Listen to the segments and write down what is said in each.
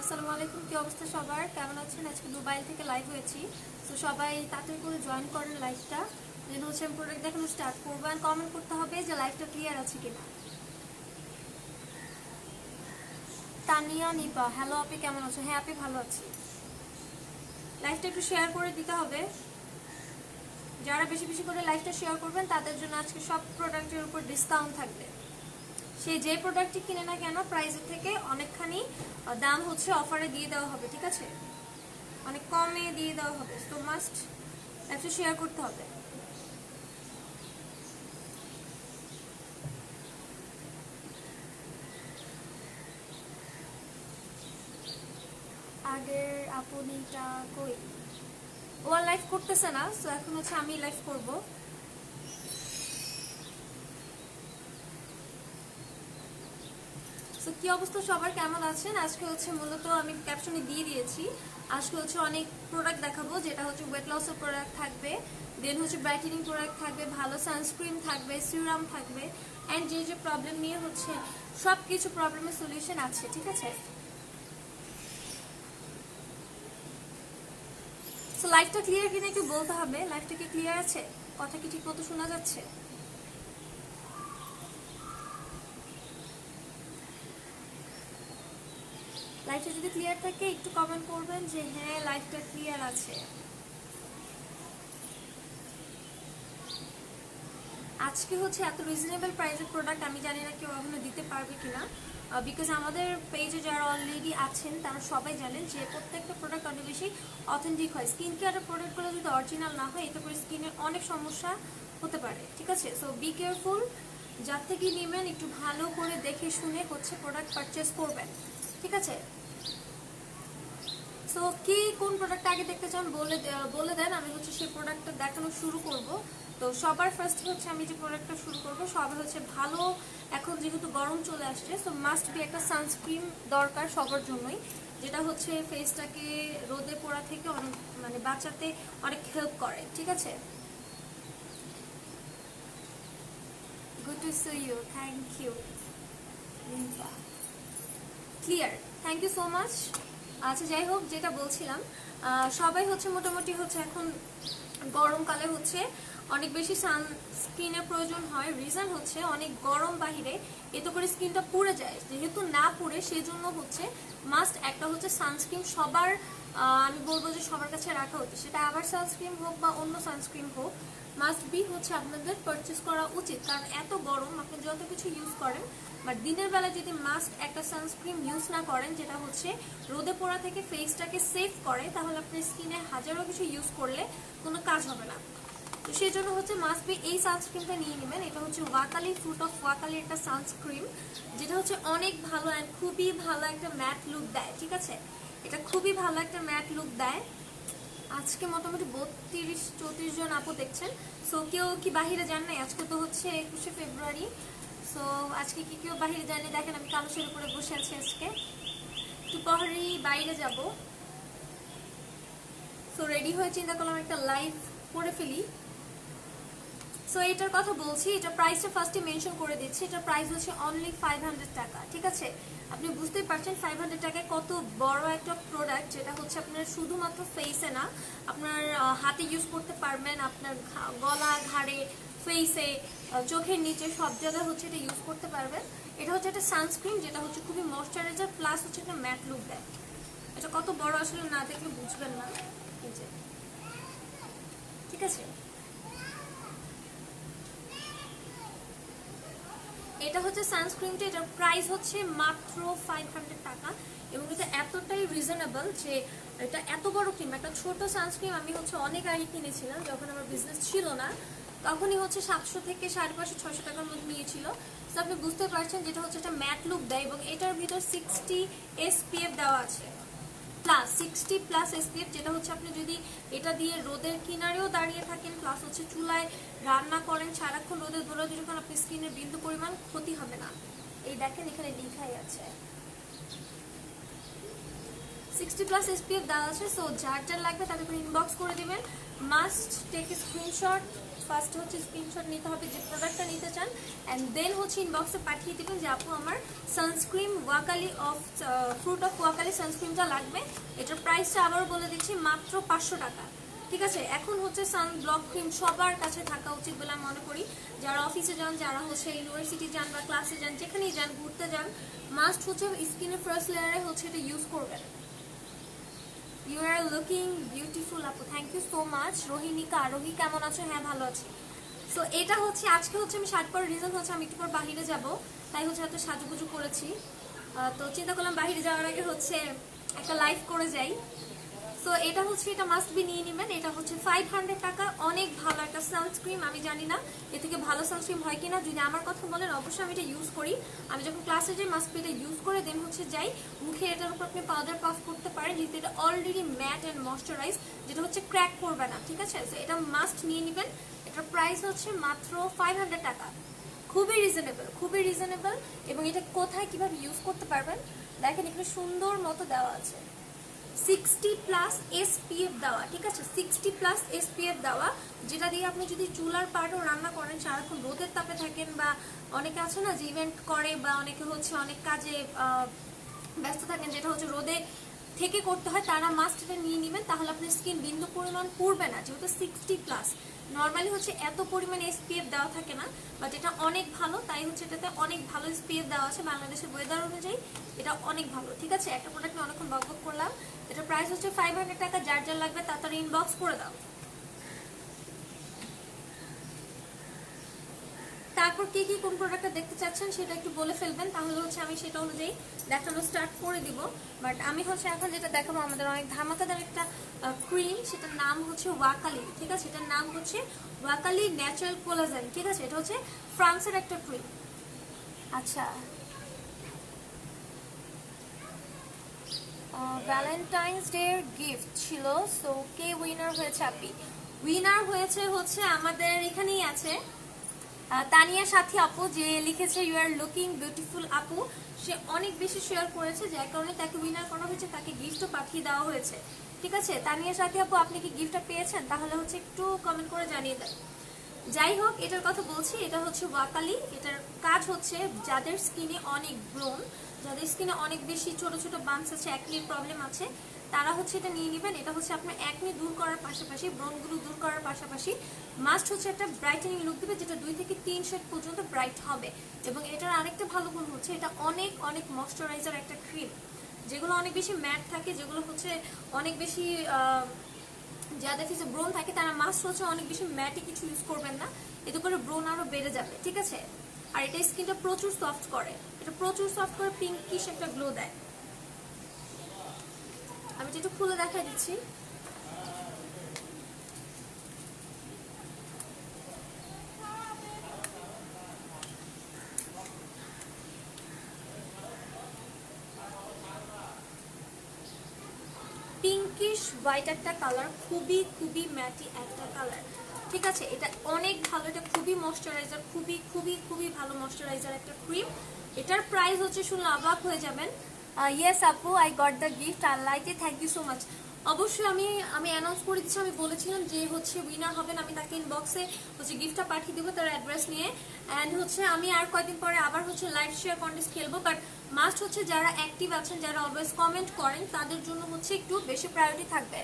আসসালামু আলাইকুম, কি অবস্থা সবার? কেমন আছেন? আজকে দুবাই থেকে লাইভ হয়েছি, তো সবাই তাড়াতাড়ি করে জয়েন করেন লাইভটা। দেন হচ্ছে আমি প্রোডাক্ট দেখানো স্টার্ট করবো, আর কমেন্ট করতে হবে যে লাইভটা ক্লিয়ার আছে কিনা। তানিয়া নিপা, হ্যালো আপনি কেমন আছো? হ্যাঁ আপনি ভালো আছি। লাইভটা একটু শেয়ার করে দিতে হবে। যারা বেশি বেশি করে লাইভটা শেয়ার করবেন তাদের জন্য আজকে সব প্রোডাক্টের উপর ডিসকাউন্ট থাকবে। সে যে প্রোডাক্টটি কিনে না কেন প্রাইসের থেকে অনেকখানি দাম হচ্ছে অফারে দিয়ে দেওয়া হবে, ঠিক আছে? অনেক কমে দিয়ে দেওয়া হবে, তো মাস্ট একটা শেয়ার করতে হবে। আগের আপনিটা কই? ও আর লাইভ করতেছে না, তো এখন হচ্ছে আমি লাইভ করব। তো কি অবস্থা সবার, কেমন আছেন? আজকে হচ্ছে মূলত আমি ক্যাপশনে দিয়ে দিয়েছি, আজকে হচ্ছে অনেক প্রোডাক্ট দেখাবো, যেটা হচ্ছে ওয়েট লসের প্রোডাক্ট থাকবে, দেন হচ্ছে ব্রাইটেনিং প্রোডাক্ট থাকবে, ভালো সানস্ক্রিন থাকবে, সিরাম থাকবে, অ্যান্ড যে যে প্রবলেম নিয়ে হচ্ছে সব কিছু প্রবলেমের সলিউশন আছে, ঠিক আছে? সো লাইভটা ক্লিয়ার কিনা একটু বলতে হবে। লাইভটা কি ক্লিয়ার আছে? কথা কি ঠিক মতো শোনা যাচ্ছে? লাইভটা যদি ক্লিয়ার থাকে একটু কমেন্ট করবেন যে হ্যাঁ লাইভটা ক্লিয়ার আছে। আজকে হচ্ছে এত রিজনেবল প্রাইসের প্রোডাক্ট আমি জানি না কেউ এখনো দিতে পারবে কিনা, বিকজ আমাদের পেজে যারা অলরেডি আছেন তারা সবাই জানেন যে প্রত্যেকটা প্রোডাক্ট অনেক বেশি অথেন্টিক হয়। স্কিন কেয়ারের প্রোডাক্টগুলো যদি অরিজিনাল না হয় এতে করে স্কিনের অনেক সমস্যা হতে পারে, ঠিক আছে? সো বি কেয়ারফুল, যার থেকে নেবেন একটু ভালো করে দেখে শুনে হচ্ছে প্রোডাক্ট পারচেস করবেন, ঠিক আছে? সো কি কোন প্রোডাক্ট আগে দেখতে চান বলে দেন, আমি হচ্ছে সেই প্রোডাক্টটা দেখানো শুরু করব। তো সবার ফার্স্ট হচ্ছে আমি যে প্রোডাক্টটা শুরু করব সবার হচ্ছে ভালো, এখন যেহেতু গরম চলে আসছে সো মাস্ট বি একটা সানস্ক্রিন দরকার সবার জন্যই, যেটা হচ্ছে ফেসটাকে রোদে পোড়া থেকে অনেক মানে বাঁচাতে অনেক হেল্প করে, ঠিক আছে? Good to see you, thank you. Clear, thank you so much. আচ্ছা যাই হোক, যেটা বলছিলাম, সবাই হচ্ছে মোটামুটি হচ্ছে এখন গরমকালে হচ্ছে অনেক বেশি সানস্ক্রিনের প্রয়োজন হয়। রিজন হচ্ছে অনেক গরম বাহিরে, এতে করে স্কিনটা পুড়ে যায়। যেহেতু না পুড়ে সেই জন্য হচ্ছে মাস্ট একটা হচ্ছে সানস্ক্রিন সবার, আমি বলবো যে সবার কাছে রাখা হচ্ছে, সেটা আবার সানস্ক্রিন হোক বা অন্য সানস্ক্রিন হোক, মাস্ট বি হচ্ছে আপনাদের পারচেস করা উচিত। কারণ এত গরম আপনি যত কিছু ইউজ করেন, বাট দিনের বেলা যদি মাস্ট একটা সানস্ক্রিন ইউজ না করেন যেটা হচ্ছে রোদে পোড়া থেকে ফেসটাকে সেভ করে, তাহলে আপনার স্কিনে হাজারো কিছু ইউজ করলে কোনো কাজ হবে না। তো সেই জন্য হচ্ছে মাস্ট বি এই সানস্ক্রিনটা নিয়ে নেবেন। এটা হচ্ছে ওয়াকালি, ফ্রুট অফ ওয়াকালির একটা সানস্ক্রিন, যেটা হচ্ছে অনেক ভালো অ্যান্ড খুবই ভালো একটা ম্যাট লুক দেয়, ঠিক আছে? এটা খুবই ভালো একটা ম্যাট লুক দেয়। আজকে মোটামুটি 32-34 জন আপু দেখছেন। সো কেউ কি বাহিরে যান নাই? আজকে তো হচ্ছে 21শে ফেব্রুয়ারি। সো আজকে কি কেউ বাহিরে যায়নি? দেখেন আমি কালসের উপরে বসে আছি আজকে, একটু পরেই বাইরে যাব। সো রেডি হয়ে চিন্তা করলাম একটা লাইভ করে ফেলি। সো এটার কথা বলছি, এটা প্রাইসটা ফার্স্টে মেনশন করে দিচ্ছি। এটার প্রাইস হচ্ছে অনলি 500 টাকা, ঠিক আছে? আপনি বুঝতেই পারছেন 500 টাকায় কত বড় একটা প্রোডাক্ট, যেটা হচ্ছে আপনার শুধুমাত্র ফেসে না, আপনার হাতে ইউজ করতে পারবেন, আপনার গলা, ঘাড়ে, ফেসে, চোখের নিচে সব জায়গায় হচ্ছে এটা ইউজ করতে পারবেন। এটা হচ্ছে একটা সানস্ক্রিন যেটা হচ্ছে খুবই ময়শ্চারাইজার প্লাস হচ্ছে একটা ম্যাট লুক দেয়। এটা কত বড় আসলে না দেখলে বুঝবেন না, এই যে, ঠিক আছে? এটা হচ্ছে সানস্ক্রিনটা, এটার প্রাইস হচ্ছে মাত্র 500 টাকা, এবং এটা এতটাই রিজনেবল যে এটা এত বড় ক্রিম। একটা ছোট সানস্ক্রিন আমি হচ্ছে অনেক আগে কিনেছিলাম যখন আমার বিজনেস ছিল না, তখনই হচ্ছে 700 থেকে 550-600 টাকার মধ্যে নিয়েছিল। তো আপনি বুঝতে পারছেন যেটা হচ্ছে একটা ম্যাট লুক দেয়, এবং এটার ভিতর 60 SPF দেওয়া আছে, প্লাস 60+ SPF, যেটা হচ্ছে আপনি যদি এটা দিয়ে রোদের কিনারেও দাঁড়িয়ে থাকেন, প্লাস হচ্ছে চুলায় রান্না করেন, সারাক্ষণ রোদে দৌড়াদৌড়ি যখন আপনি স্কিনের বিন্দু পরিমাণ ক্ষতি হবে না। এই দেখেন এখানে লেখাই আছে 60+ SPF দেওয়া আছে। সো যার যার লাগবে তাদের ইনবক্স করে দিবেন, must take a screenshot, first হচ্ছে স্ক্রিনশট নিতে হবে যে প্রোডাক্টটা নিতে চান, অ্যান্ড দেন হচ্ছে ইনবক্সে পাঠিয়ে দেবেন যে আপু আমার সানস্ক্রিন ওয়াকালি অফ ফ্রুট অফ ওয়াকালি সানস্ক্রিনটা লাগবে। এটার প্রাইসটা আবার বলে দিচ্ছি, মাত্র 500 টাকা। ঠিক আছে, এখন হচ্ছে সান ব্লক ক্রিম সবার কাছে থাকা উচিত বলে আমি মনে করি। যারা অফিসে যান, যারা হচ্ছে ইউনিভার্সিটি যান বা ক্লাসে যান, যেখানেই যান, ঘুরতে যান, মাস্ট হচ্ছে স্কিনের ফার্স্ট লেয়ারে হচ্ছে এটা ইউজ করবেন। ইউ আর লুকিং বিউটিফুল আপু, থ্যাংক ইউ সো মাচ। রোহিণিকা, আরোহী কেমন আছো? হ্যাঁ ভালো আছি। সো এটা হচ্ছে আজকে হচ্ছে আমি শার্ট পরার রিজন হচ্ছে আমি একটু পর বাহিরে যাব, তাই হচ্ছে এত সাজুগুজু করেছি। তো চিন্তা করলাম বাহিরে যাওয়ার আগে হচ্ছে একটা লাইভ করে যাই। সো এটা হচ্ছে, এটা মাস্ট বি নিয়ে নেবেন। এটা হচ্ছে 500 টাকা, অনেক ভালো একটা সানস্ক্রিন। আমি জানি না এ থেকে ভালো সানস্ক্রিন হয় কিনা, যদি আমার কথা বলেন অবশ্যই আমি এটা ইউজ করি। আমি যখন ক্লাসে যাই মাস্ট বি এটা ইউজ করে দেন হচ্ছে যাই। মুখে এটার উপর আপনি পাউডার পাফ করতে পারেন, যেহেতু এটা অলরেডি ম্যাট অ্যান্ড ময়শ্চারাইজ, যেটা হচ্ছে ক্র্যাক করবে না। ঠিক আছে, সো এটা মাস্ট নিয়ে নেবেন। এটার প্রাইস হচ্ছে মাত্র 500 টাকা, খুবই রিজনেবল, খুবই রিজনেবল। এবং এটা কোথায় কিভাবে ইউজ করতে পারবেন দেখেন, এখানে সুন্দর মতো দেওয়া আছে 60+ SPF দেওয়া। ঠিক আছে, 60+ SPF দেওয়া, যেটা দিয়ে আপনি যদি চুলার পাড়ও রান্না করেন, সারাক্ষণ রোদের তাপে থাকেন, বা অনেকে আছে না যে ইভেন্ট করে, বা অনেকে হচ্ছে অনেক কাজে ব্যস্ত থাকেন যেটা হচ্ছে রোদে থেকে করতে হয়, তারা মাস্ট এটা নিয়ে নেবেন। তাহলে আপনার স্কিন বিন্দু পরিমাণ পুড়বে না, যেহেতু 60+। নর্মালি হচ্ছে এত পরিমাণে SPF দেওয়া থাকে না, বাট এটা অনেক ভালো, তাই হচ্ছে এটাতে অনেক ভালো SPF দেওয়া আছে। বাংলাদেশের ওয়েদার অনুযায়ী এটা অনেক ভালো। ঠিক আছে, একটা প্রোডাক্ট নিয়ে অনেকক্ষণ বকবক করলাম। এটার প্রাইস হচ্ছে 500 টাকা। যার যার লাগবে তাড়াতাড়ি ইনবক্স করে দাও। তারপর কি কি কোন প্রোডাক্টটা দেখতে চাচ্ছেন সেটা একটু বলে ফেলবেন, তাহলে হচ্ছে আমি সেটা অনুযায়ী দেখানো স্টার্ট করে দিব। বাট আমি হচ্ছে এখন যেটা দেখাবো, আমাদের অনেক ধামাকাদার একটা ক্রিম, সেটার নাম হচ্ছে ওয়াকালি। ঠিক আছে, এটার নাম হচ্ছে ওয়াকালি ন্যাচারাল কোলাজেন। ঠিক আছে, এটা হচ্ছে ফ্রান্সের একটা ক্রিম। আচ্ছা, ভ্যালেন্টাইন্স ডে গিফট ছিল, সো কে উইনার হয়েছে? আপনি উইনার হয়েছে হচ্ছে আমাদের এখানেই আছে তানিয়া সাথী আপু, যে লিখেছে ইউ আর লুকিং বিউটিফুল আপু। সে অনেক বেশি শেয়ার করেছে, যার কারণে তাকে উইনার করা হয়েছে, তাকে গিফটও পাঠিয়ে দেওয়া হয়েছে। ঠিক আছে, তানিয়া সাথী আপু, আপনি কি গিফটটা পেয়েছেন? তাহলে হচ্ছে একটু কমেন্ট করে জানিয়ে দেন। যাই হোক, এটার কথা বলছি, এটা হচ্ছে ওয়াকালি। এটার কাজ হচ্ছে যাদের স্কিনে অনেক ব্রণ, যাদের স্কিনে অনেক বেশি ছোট ছোট বাম্পস আছে, অ্যাকনির প্রবলেম আছে, তারা হচ্ছে এটা নিয়ে নেবেন। এটা হচ্ছে আপনার অ্যাকনি দূর করার পাশাপাশি, ব্রণগুলো দূর করার পাশাপাশি মাস্ট হচ্ছে একটা ব্রাইটেনিং লুক দেবে, যেটা 2 থেকে 3 শেড পর্যন্ত ব্রাইট হবে। এবং এটার আরেকটা ভালো গুণ হচ্ছে এটা অনেক অনেক ময়শ্চারাইজার একটা ক্রিম। যেগুলো অনেক বেশি ম্যাট থাকে, যেগুলো হচ্ছে অনেক বেশি যাদের ফেসে ব্রণ থাকে, তারা মাস্ট হচ্ছে অনেক বেশি ম্যাটে কিছু ইউজ করবেন না, এতে করে ব্রণ আরো বেড়ে যাবে। ঠিক আছে, আর এটা স্কিনটা প্রচুর সফট করে, এটা প্রচুর সফট করে, পিঙ্কিশ একটা গ্লো দেয়। আমি যেটা খুলে দেখা দিচ্ছি, পিঙ্কিশ হোয়াইট একটা কালার, খুবই খুবই ম্যাটি একটা কালার। ঠিক আছে, এটা অনেক ভালো, এটা খুবই ময়শ্চারাইজার, খুবই খুবই খুবই ভালো ময়শ্চারাইজার একটা ক্রিম। এটার প্রাইস হচ্ছে শুনলে অবাক হয়ে যাবেন। ইয়েস আপু, I got the gift, I like it, thank you so much. অবশ্যই আমি অ্যানাউন্স করে দিচ্ছি, আমি বলেছিলাম যে হচ্ছে উইনার হবেন, আমি তাকে ইনবক্সে হচ্ছে গিফটটা পাঠিয়ে দেবো তার অ্যাড্রেস নিয়ে। অ্যান্ড হচ্ছে আমি আর কয়েকদিন পরে আবার হচ্ছে লাইভ শেয়ার কন্টেস্ট খেলবো, বাট মাস্ট হচ্ছে যারা অ্যাক্টিভ আছেন, যারা অলওয়েজ কমেন্ট করেন, তাদের জন্য হচ্ছে একটু বেশি প্রায়োরিটি থাকবে।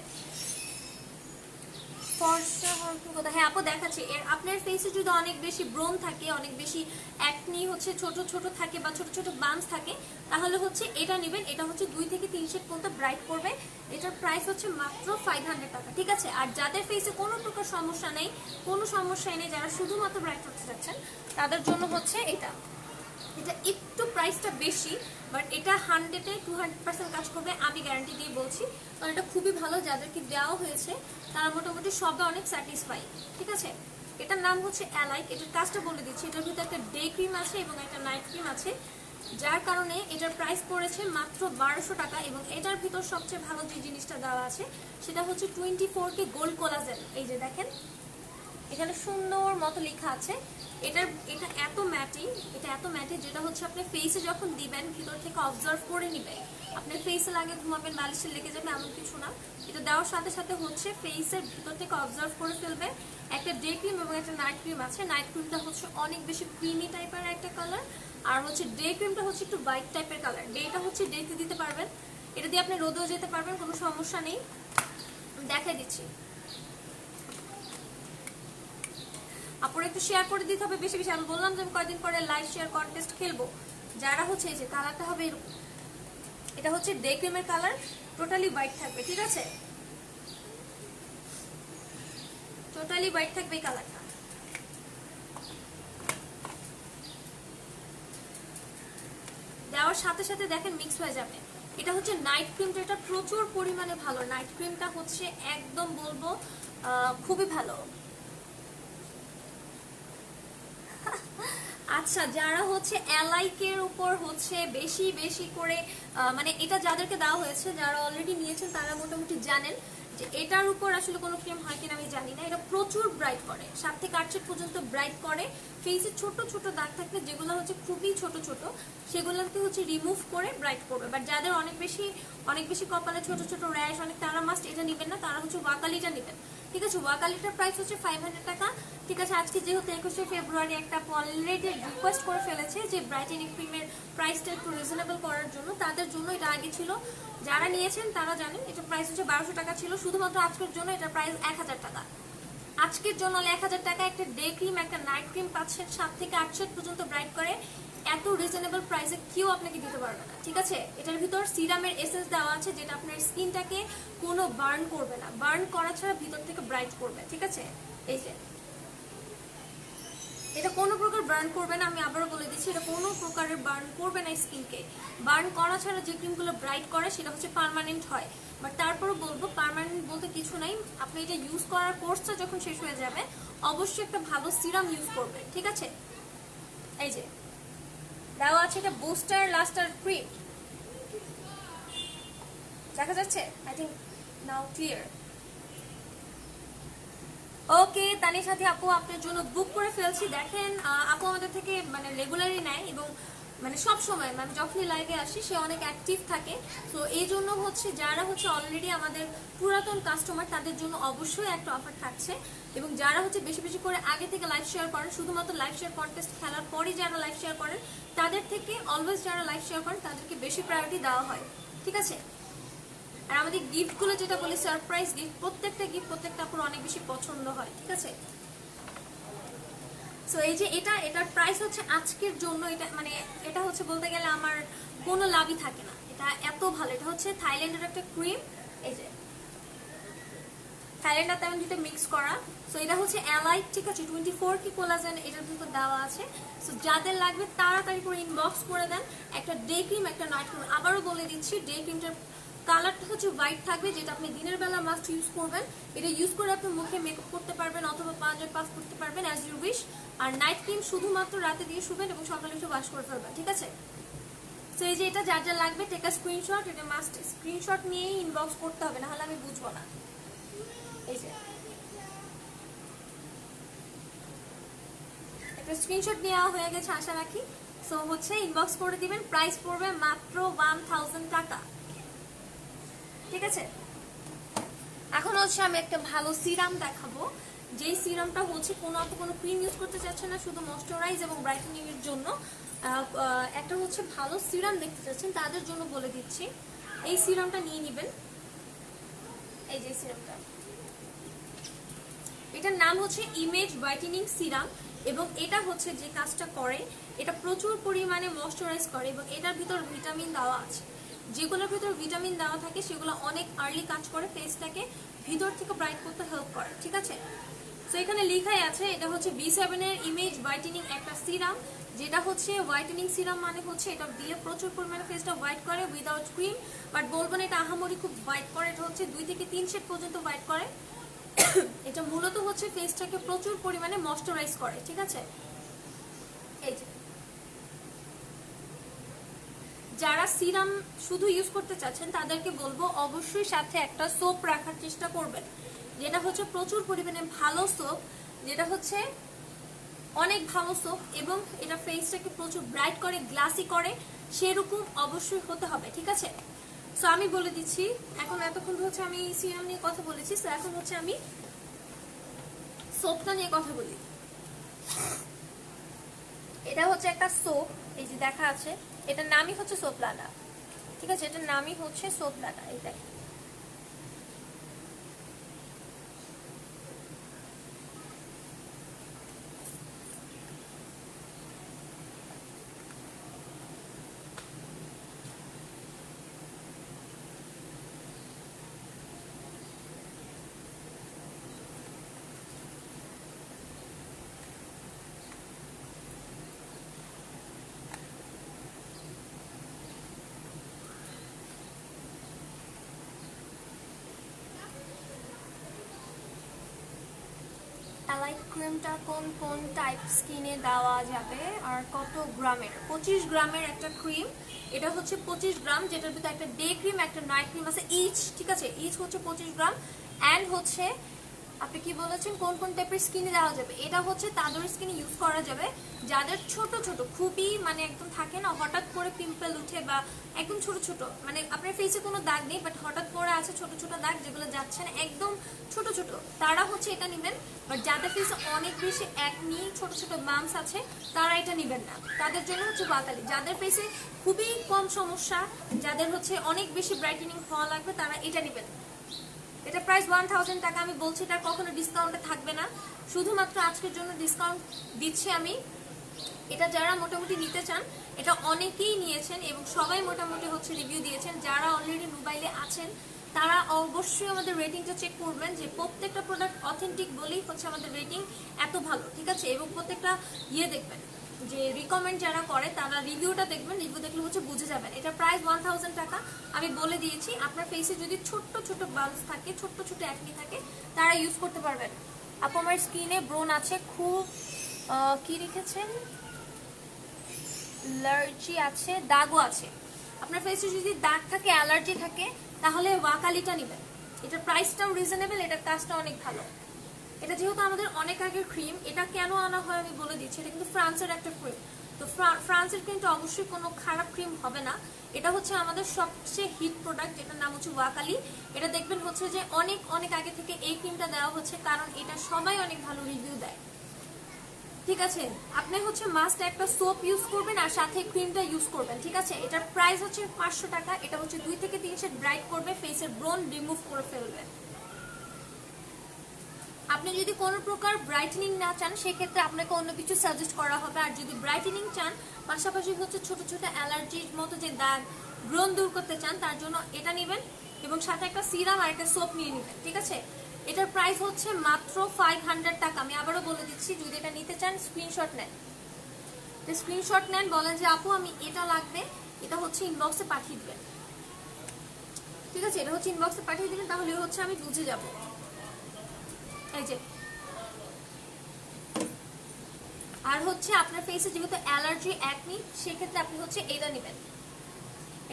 ফর্সা হওয়ার কি কথা? হ্যাঁ আপু দেখাচ্ছি, এর আপনার ফেসে যদি অনেক বেশি ব্রণ থাকে, অনেক বেশি অ্যাকনি হচ্ছে ছোট ছোট থাকে, বা ছোট ছোট বাম্পস থাকে, তাহলে হচ্ছে এটা নেবেন। এটা হচ্ছে 2 থেকে 3 শেড পর্যন্ত ব্রাইট করবে। এটার প্রাইস হচ্ছে মাত্র 500 টাকা। ঠিক আছে, আর যাদের ফেসে কোনো প্রকার সমস্যা নেই, কোনো সমস্যাই নেই, যারা শুধুমাত্র ব্রাইট করতে চাচ্ছেন, তাদের জন্য হচ্ছে এটা একটু প্রাইসটা বেশি, বাট এটা 100-এ 200% কাজ করবে, আমি গ্যারান্টি দিয়ে বলছি। কারণ এটা খুবই ভালো, যাদেরকে দেওয়া হয়েছে তারা মোটামুটি সবে অনেক স্যাটিসফাই। ঠিক আছে, এটার নাম হচ্ছে অ্যালাইক। এটার কাজটা বলে দিচ্ছি, এটার ভিতরে একটা ডে ক্রিম আছে এবং একটা নাইট ক্রিম আছে, যার কারণে এটার প্রাইস পড়েছে মাত্র 1200 টাকা। এবং এটার ভিতর সবচেয়ে ভালো যে জিনিসটা দেওয়া আছে সেটা হচ্ছে 24K গোল্ড কোলাজেন। এই যে দেখেন, এখানে সুন্দর মতো লেখা আছে এটা এত ম্যাটি, যেটা হচ্ছে আপনি ফেসে যখন দিবেন ভিতর থেকে অবজার্ভ করে নিবে। আপনার ফেসে লাগে ঘুমাবেন বালিশে লেগে যাবে এমন কিছু না, এটা দেওয়ার সাথে সাথে হচ্ছে ফেসের ভিতর থেকে অবজার্ভ করে ফেলবে। একটা ডে ক্রিম এবং একটা নাইট ক্রিম আছে। নাইট ক্রিমটা হচ্ছে অনেক বেশি ক্রিমি টাইপের একটা কালার, আর হচ্ছে ডে ক্রিমটা হচ্ছে একটু হোয়াইট টাইপের কালার। ডেটা হচ্ছে ডেতে দিতে পারবেন, এটা দিয়ে আপনি রোদেও যেতে পারবেন, কোনো সমস্যা নেই। দেখাই দিচ্ছি, আপুর একটু শেয়ার করে দিতে হবে বেশি বেশি। আমি বললাম যে আমি কয়েকদিন পরে লাইভ শেয়ার কন্টেস্ট খেলবো। যারা হচ্ছে এই যে কালারটা হবে এরকম, এটা হচ্ছে ডে ক্রিমের কালার, টোটালি হোয়াইট থাকবে, ঠিক আছে, টোটালি হোয়াইট থাকবে এই কালারটা। দেওয়ার সাথে সাথে দেখেন মিক্স হয়ে যাবে। এটা হচ্ছে নাইট ক্রিমটা, এটা প্রচুর পরিমাণে ভালো। নাইট ক্রিমটা হচ্ছে একদম বলবো খুবই ভালো। আচ্ছা, যারা হচ্ছে এলাইকের উপর হচ্ছে বেশি বেশি করে মানে এটা যাদেরকে দেওয়া হয়েছে, যারা অলরেডি নিয়েছেন তারা মোটামুটি জানেন যে এটার উপর আসলে কোনো ক্রিম হয় কিনা আমি জানি না। এটা প্রচুর ব্রাইট করে, 7 থেকে 8 শেড পর্যন্ত ব্রাইট করে। ফেসে ছোট ছোট দাগ থাকলে যেগুলো হচ্ছে খুবই ছোট ছোট সেগুলোকে হচ্ছে রিমুভ করে ব্রাইট করবে। বাট যাদের অনেক বেশি কপালে ছোট ছোট র্যাশ অনেক, তারা মাস্ট এটা নেবেন না, তারা হচ্ছে ওয়াকালিটা নেবেন, ঠিক আছে। ওয়াকালিটার প্রাইস হচ্ছে 500 টাকা, ঠিক আছে। আজকে যেহেতু 21শে ফেব্রুয়ারি একটা অলরেডি রিকোয়েস্ট করে ফেলেছে যে ব্রাইটেনিং ক্রিমের প্রাইসটা একটু রিজনেবল করার জন্য, তাদের জন্য এটা আগে ছিল, যারা নিয়েছেন তারা জানেন। এটা প্রাইস হচ্ছে 1200 টাকা ছিল, শুধুমাত্র আজকের জন্য এটা প্রাইস 1000 টাকা। আজকের জন্য 1000 টাকা একটা ডে ক্রিম একটা নাইট ক্রিম পাচ্ছেন, 7 থেকে 8 শেড পর্যন্ত ব্রাইট করে। এত রিজনেবল প্রাইসে কেউ আপনাকে দিতে পারবে না, ঠিক আছে। এটার ভিতর সিরামের এসেন্স দেওয়া আছে যেটা আপনার স্কিনটাকে কোনো বার্ন করবে না, বার্ন করা ছাড়া ভিতর থেকে ব্রাইট করবে, ঠিক আছে। এই যে এটা কোনো প্রকার বার্ন করবে না, আমি আবারও বলে দিচ্ছি, এটা কোনো প্রকারের বার্ন করবে না স্কিনকে। বার্ন করা ছাড়া যে ক্রিমগুলো ব্রাইট করে সেটা হচ্ছে পার্মানেন্ট হয়। বাট তারপরও বলবো পার্মানেন্ট বলতে কিছু নাই। আপনি এটা ইউজ করার কোর্সটা যখন শেষ হয়ে যাবে অবশ্যই একটা ভালো সিরাম ইউজ করবে, ঠিক আছে। এই যে দেওয়া আছে এটা বুস্টার লাস্টার ক্রিম, দেখা যাচ্ছে? I think now clear. Okay তানির সাথে আপু আপনার জন্য বুক করে ফেলছি। দেখেন আপু আমাদের থেকে মানে রেগুলারই নেয় এবং মানে সব সময় মানে যখনই লাইভে আসি সে অনেক অ্যাক্টিভ থাকে। তো এই জন্য হচ্ছে যারা হচ্ছে অলরেডি আমাদের পুরাতন কাস্টমার তাদের জন্য অবশ্যই একটা অফার থাকছে, এবং যারা হচ্ছে বেশি বেশি করে আগে থেকে লাইভ শেয়ার করেন, শুধুমাত্র লাইভ শেয়ার কন্টেস্ট খেলার পরই যারা লাইভ শেয়ার করেন তাদের থেকে অলওয়েজ যারা লাইভ শেয়ার করেন তাদেরকে বেশি প্রায়োরিটি দেওয়া হয়, ঠিক আছে। আর আমাদের গিফটগুলো যেটা বলি সারপ্রাইজ গিফট, প্রত্যেকটা গিফট প্রত্যেকটা আপুর অনেক বেশি পছন্দ হয়, ঠিক আছে। সো এই যে এটার প্রাইস হচ্ছে আজকের জন্য, এটা মানে এটা হচ্ছে বলতে গেলে আমার কোনো লাভই থাকে না, এটা এত ভালো। এটা হচ্ছে থাইল্যান্ডের একটা ক্রিম, এই যে থাইল্যান্ড আর তেমন দুটো মিক্স করা। সো এটা হচ্ছে অ্যালাইট, ঠিক আছে, 24 কি কোলাজেন এটার ভিতর দেওয়া আছে। সো যাদের লাগবে তাড়াতাড়ি করে ইনবক্স করে দেন। একটা ডে ক্রিম একটা নাইট ক্রিম, আবারও বলে দিচ্ছি ডে ক্রিমটার কালারটা হচ্ছে হোয়াইট থাকবে, যেটা আপনি দিনের বেলা মাস্ট ইউজ করবেন। এটা ইউজ করে আপনি মুখে মেকআপ করতে পারবেন অথবা পাঞ্জাবি পাস করতে পারবেন অ্যাজ ইউ উইশ। আর নাইট ক্রিম শুধুমাত্র রাতে দিয়ে শুবেন এবং সকালে একটু ওয়াশ করে ফেলবেন, ঠিক আছে। সো এই যে এটা যার যা লাগবে টেক আ স্ক্রিনশট, এটা মাস্ট স্ক্রিনশট নিয়েই ইনবক্স করতে হবে, নাহলে আমি বুঝবো না। এই যে একটা স্ক্রিনশট নেওয়া হয়ে গেছে আশা রাখি। সো হচ্ছে ইনবক্স করে দিবেন, প্রাইস পড়বে মাত্র 1000 টাকা, ঠিক আছে। এখন হচ্ছে আমি একটা ভালো সিরাম দেখাবো, যেই সিরামটা হচ্ছে কোনো ক্রিম ইউজ করতে চাচ্ছেন না, শুধু ময়শ্চারাইজ এবং ব্রাইটেনিং এর জন্য একটা হচ্ছে ভালো সিরাম দেখতে চাচ্ছেন তাদের জন্য বলে দিচ্ছি। এই সিরামটা নিয়ে নেবেন, এই যে সিরামটা, এটার নাম হচ্ছে ইমেজ ব্রাইটেনিং সিরাম। এবং এটা হচ্ছে যে কাজটা করে, এটা প্রচুর পরিমাণে ময়শ্চারাইজ করে এবং এটার ভিতর ভিটামিন দেওয়া আছে। যেগুলোর ভিতর ভিটামিন দেওয়া থাকে সেগুলো অনেক আর্লি কাজ করে, ফেসটাকে ভিতর থেকে ব্রাইট করতে হেল্প করে, ঠিক আছে। তো এখানে লেখাই আছে এটা হচ্ছে B7 এর ইমেজ ব্রাইটেনিং একটা সিরাম, যেটা হচ্ছে হোয়াইটেনিং সিরাম, মানে হচ্ছে এটা দিয়ে প্রচুর পরিমাণে ফেসটা হোয়াইট করে উইদাউট ক্রিম। বাট বলবো না এটা আহামরি খুব হোয়াইট করে, এটা হচ্ছে 2 থেকে 3 শেড পর্যন্ত হোয়াইট করে। এটা মূলত হচ্ছে ফেসটাকে প্রচুর পরিমাণে ময়শ্চারাইজ করে, ঠিক আছে। এই যে যারা সিরাম শুধু ইউজ করতে চাচ্ছেন তাদেরকে বলবো অবশ্যই সাথে একটা সোপ রাখার চেষ্টা করবেন, যেটা হচ্ছে প্রচুর পরিমাণে ভালো সোপ, যেটা হচ্ছে অনেক ভালো সোপ, এবং এটা ফেসটাকে প্রচুর ব্রাইট করে, গ্লাসি করে, সেরকম অবশ্যই হতে হবে, ঠিক আছে? সো আমি বলে দিচ্ছি, এখন এতক্ষণ হচ্ছে আমি সিরাম নিয়ে কথা বলেছি, তো এখন হচ্ছে আমি সোপটা নিয়ে কথা বলি। এটা হচ্ছে একটা সোপ, এই যে দেখা আছে, এটার নামই হচ্ছে সোপলানা, ঠিক আছে? এটার নামই হচ্ছে সোপলানা। এটাই অ্যালাইট ক্রিমটা কোন কোন টাইপ স্কিনে দেওয়া যাবে আর কত গ্রামের? 25 গ্রামের একটা ক্রিম, এটা হচ্ছে 25 গ্রাম, যেটার ভিতরে একটা ডে ক্রিম একটা নাইট ক্রিম আছে ইচ, ঠিক আছে? ইচ হচ্ছে 25 গ্রাম। অ্যান্ড হচ্ছে আপনি কি বলেছেন কোন কোন টাইপের স্কিনে দেওয়া যাবে? এটা হচ্ছে তাদের স্কিনে ইউজ করা যাবে যাদের ছোট ছোট, খুবই মানে একদম থাকে না হঠাৎ করে পিম্পল উঠে, বা একদম ছোট ছোট, মানে আপনার ফেসে কোনো দাগ নেই বাট হঠাৎ করে আছে ছোট ছোট দাগ যেগুলো যাচ্ছে না, একদম ছোট ছোট, তারা হচ্ছে এটা নেবেন। বাট যাদের ফেসে অনেক বেশি একনি, ছোট ছোট বাম্পস আছে, তারা এটা নেবেন না, তাদের জন্য হচ্ছে ওয়াকালি। যাদের ফেসে খুবই কম সমস্যা, যাদের হচ্ছে অনেক বেশি ব্রাইটেনিং হওয়া লাগবে, তারা এটা নেবেন। এটা প্রাইস 1000 টাকা। আমি বলছি এটা কখনো ডিসকাউন্টে থাকবে না, শুধুমাত্র আজকের জন্য ডিসকাউন্ট দিচ্ছি আমি। এটা যারা মোটামুটি নিতে চান, এটা অনেকেই নিয়েছেন এবং সবাই মোটামুটি হচ্ছে রিভিউ দিয়েছেন। যারা অলরেডি মোবাইলে আছেন তারা অবশ্যই আমাদের রেটিংটা চেক করবেন, যে প্রত্যেকটা প্রোডাক্ট অথেন্টিক বলেই হচ্ছে আমাদের রেটিং এত ভালো, ঠিক আছে? এবং প্রত্যেকটা দেখবেন, যে রিকমেন্ড যারা করে তারা রিভিউটা দেখবেন, রিভিউ দেখলে হচ্ছে বুঝে যাবেন। এটা প্রাইস 1000 টাকা। আমি বলে দিয়েছি, আপনার ফেসে যদি ছোট্ট ছোট বাল্বস থাকে, ছোট্ট ছোট অ্যাকনি থাকে, তারা ইউজ করতে পারবেন। আপু আমার স্কিনে ব্রোন আছে, খুব কি রেখেছেন, অ্যালার্জি আছে, দাগও আছে। আপনার ফেসে যদি দাগ থাকে, অ্যালার্জি থাকে, তাহলে ওয়াকালিটা নেবেন। এটার প্রাইসটাও রিজনেবল, এটার কাজটা অনেক ভালো। এটা যেহেতু আমাদের অনেক আগের ক্রিম, এটা কেন আনা হয় আমি বলে দিচ্ছি। এটা কিন্তু ফ্রান্সের একটা ক্রিম, তো ফ্রান্সের কিন্তু অবশ্যই কোনো খারাপ ক্রিম হবে না। এটা হচ্ছে আমাদের সবচেয়ে হিট প্রোডাক্ট, যেটার নাম হচ্ছে ওয়াকালি। এটা দেখবেন হচ্ছে যে অনেক অনেক আগে থেকে এই ক্রিমটা দেওয়া হচ্ছে, কারণ এটা সবাই অনেক ভালো রিভিউ দেয়, ঠিক আছে? আপনি হচ্ছে মাস্ট একটা সোপ ইউজ করবেন আর সাথে ক্রিমটা ইউজ করবেন, ঠিক আছে? এটার প্রাইস হচ্ছে 500 টাকা। এটা হচ্ছে 2 থেকে 3 শেড ব্রাইট করবে, ফেসের ব্রোন রিমুভ করে ফেলবে। আপনি যদি কোনো প্রকার ব্রাইটেনিং না চান, সেক্ষেত্রে আপনাকে অন্য কিছু সাজেস্ট করা হবে। আর যদি ব্রাইটেনিং চান, পাশাপাশি হচ্ছে ছোট ছোট অ্যালার্জির মতো যে দাগ, ব্রণ দূর করতে চান, তার জন্য এটা নেবেন, এবং সাথে একটা সিরাম আর একটা সোপ নিয়ে নেবেন, ঠিক আছে? এটার প্রাইস হচ্ছে মাত্র 500 টাকা। আমি আবারও বলে দিচ্ছি, যদি এটা নিতে চান স্ক্রিনশট নেন, স্ক্রিনশট নেন, বলেন যে আপু আমি এটা লাগবে, এটা হচ্ছে ইনবক্সে পাঠিয়ে দিবেন, ঠিক আছে? এটা হচ্ছে ইনবক্সে পাঠিয়ে দিবেন, তাহলে হচ্ছে আমি বুঝে যাব। এই যে, আর হচ্ছে আপনার ফেসে যেহেতু অ্যালার্জি একনি, সেক্ষেত্রে আপনি হচ্ছে এটা নেবেন।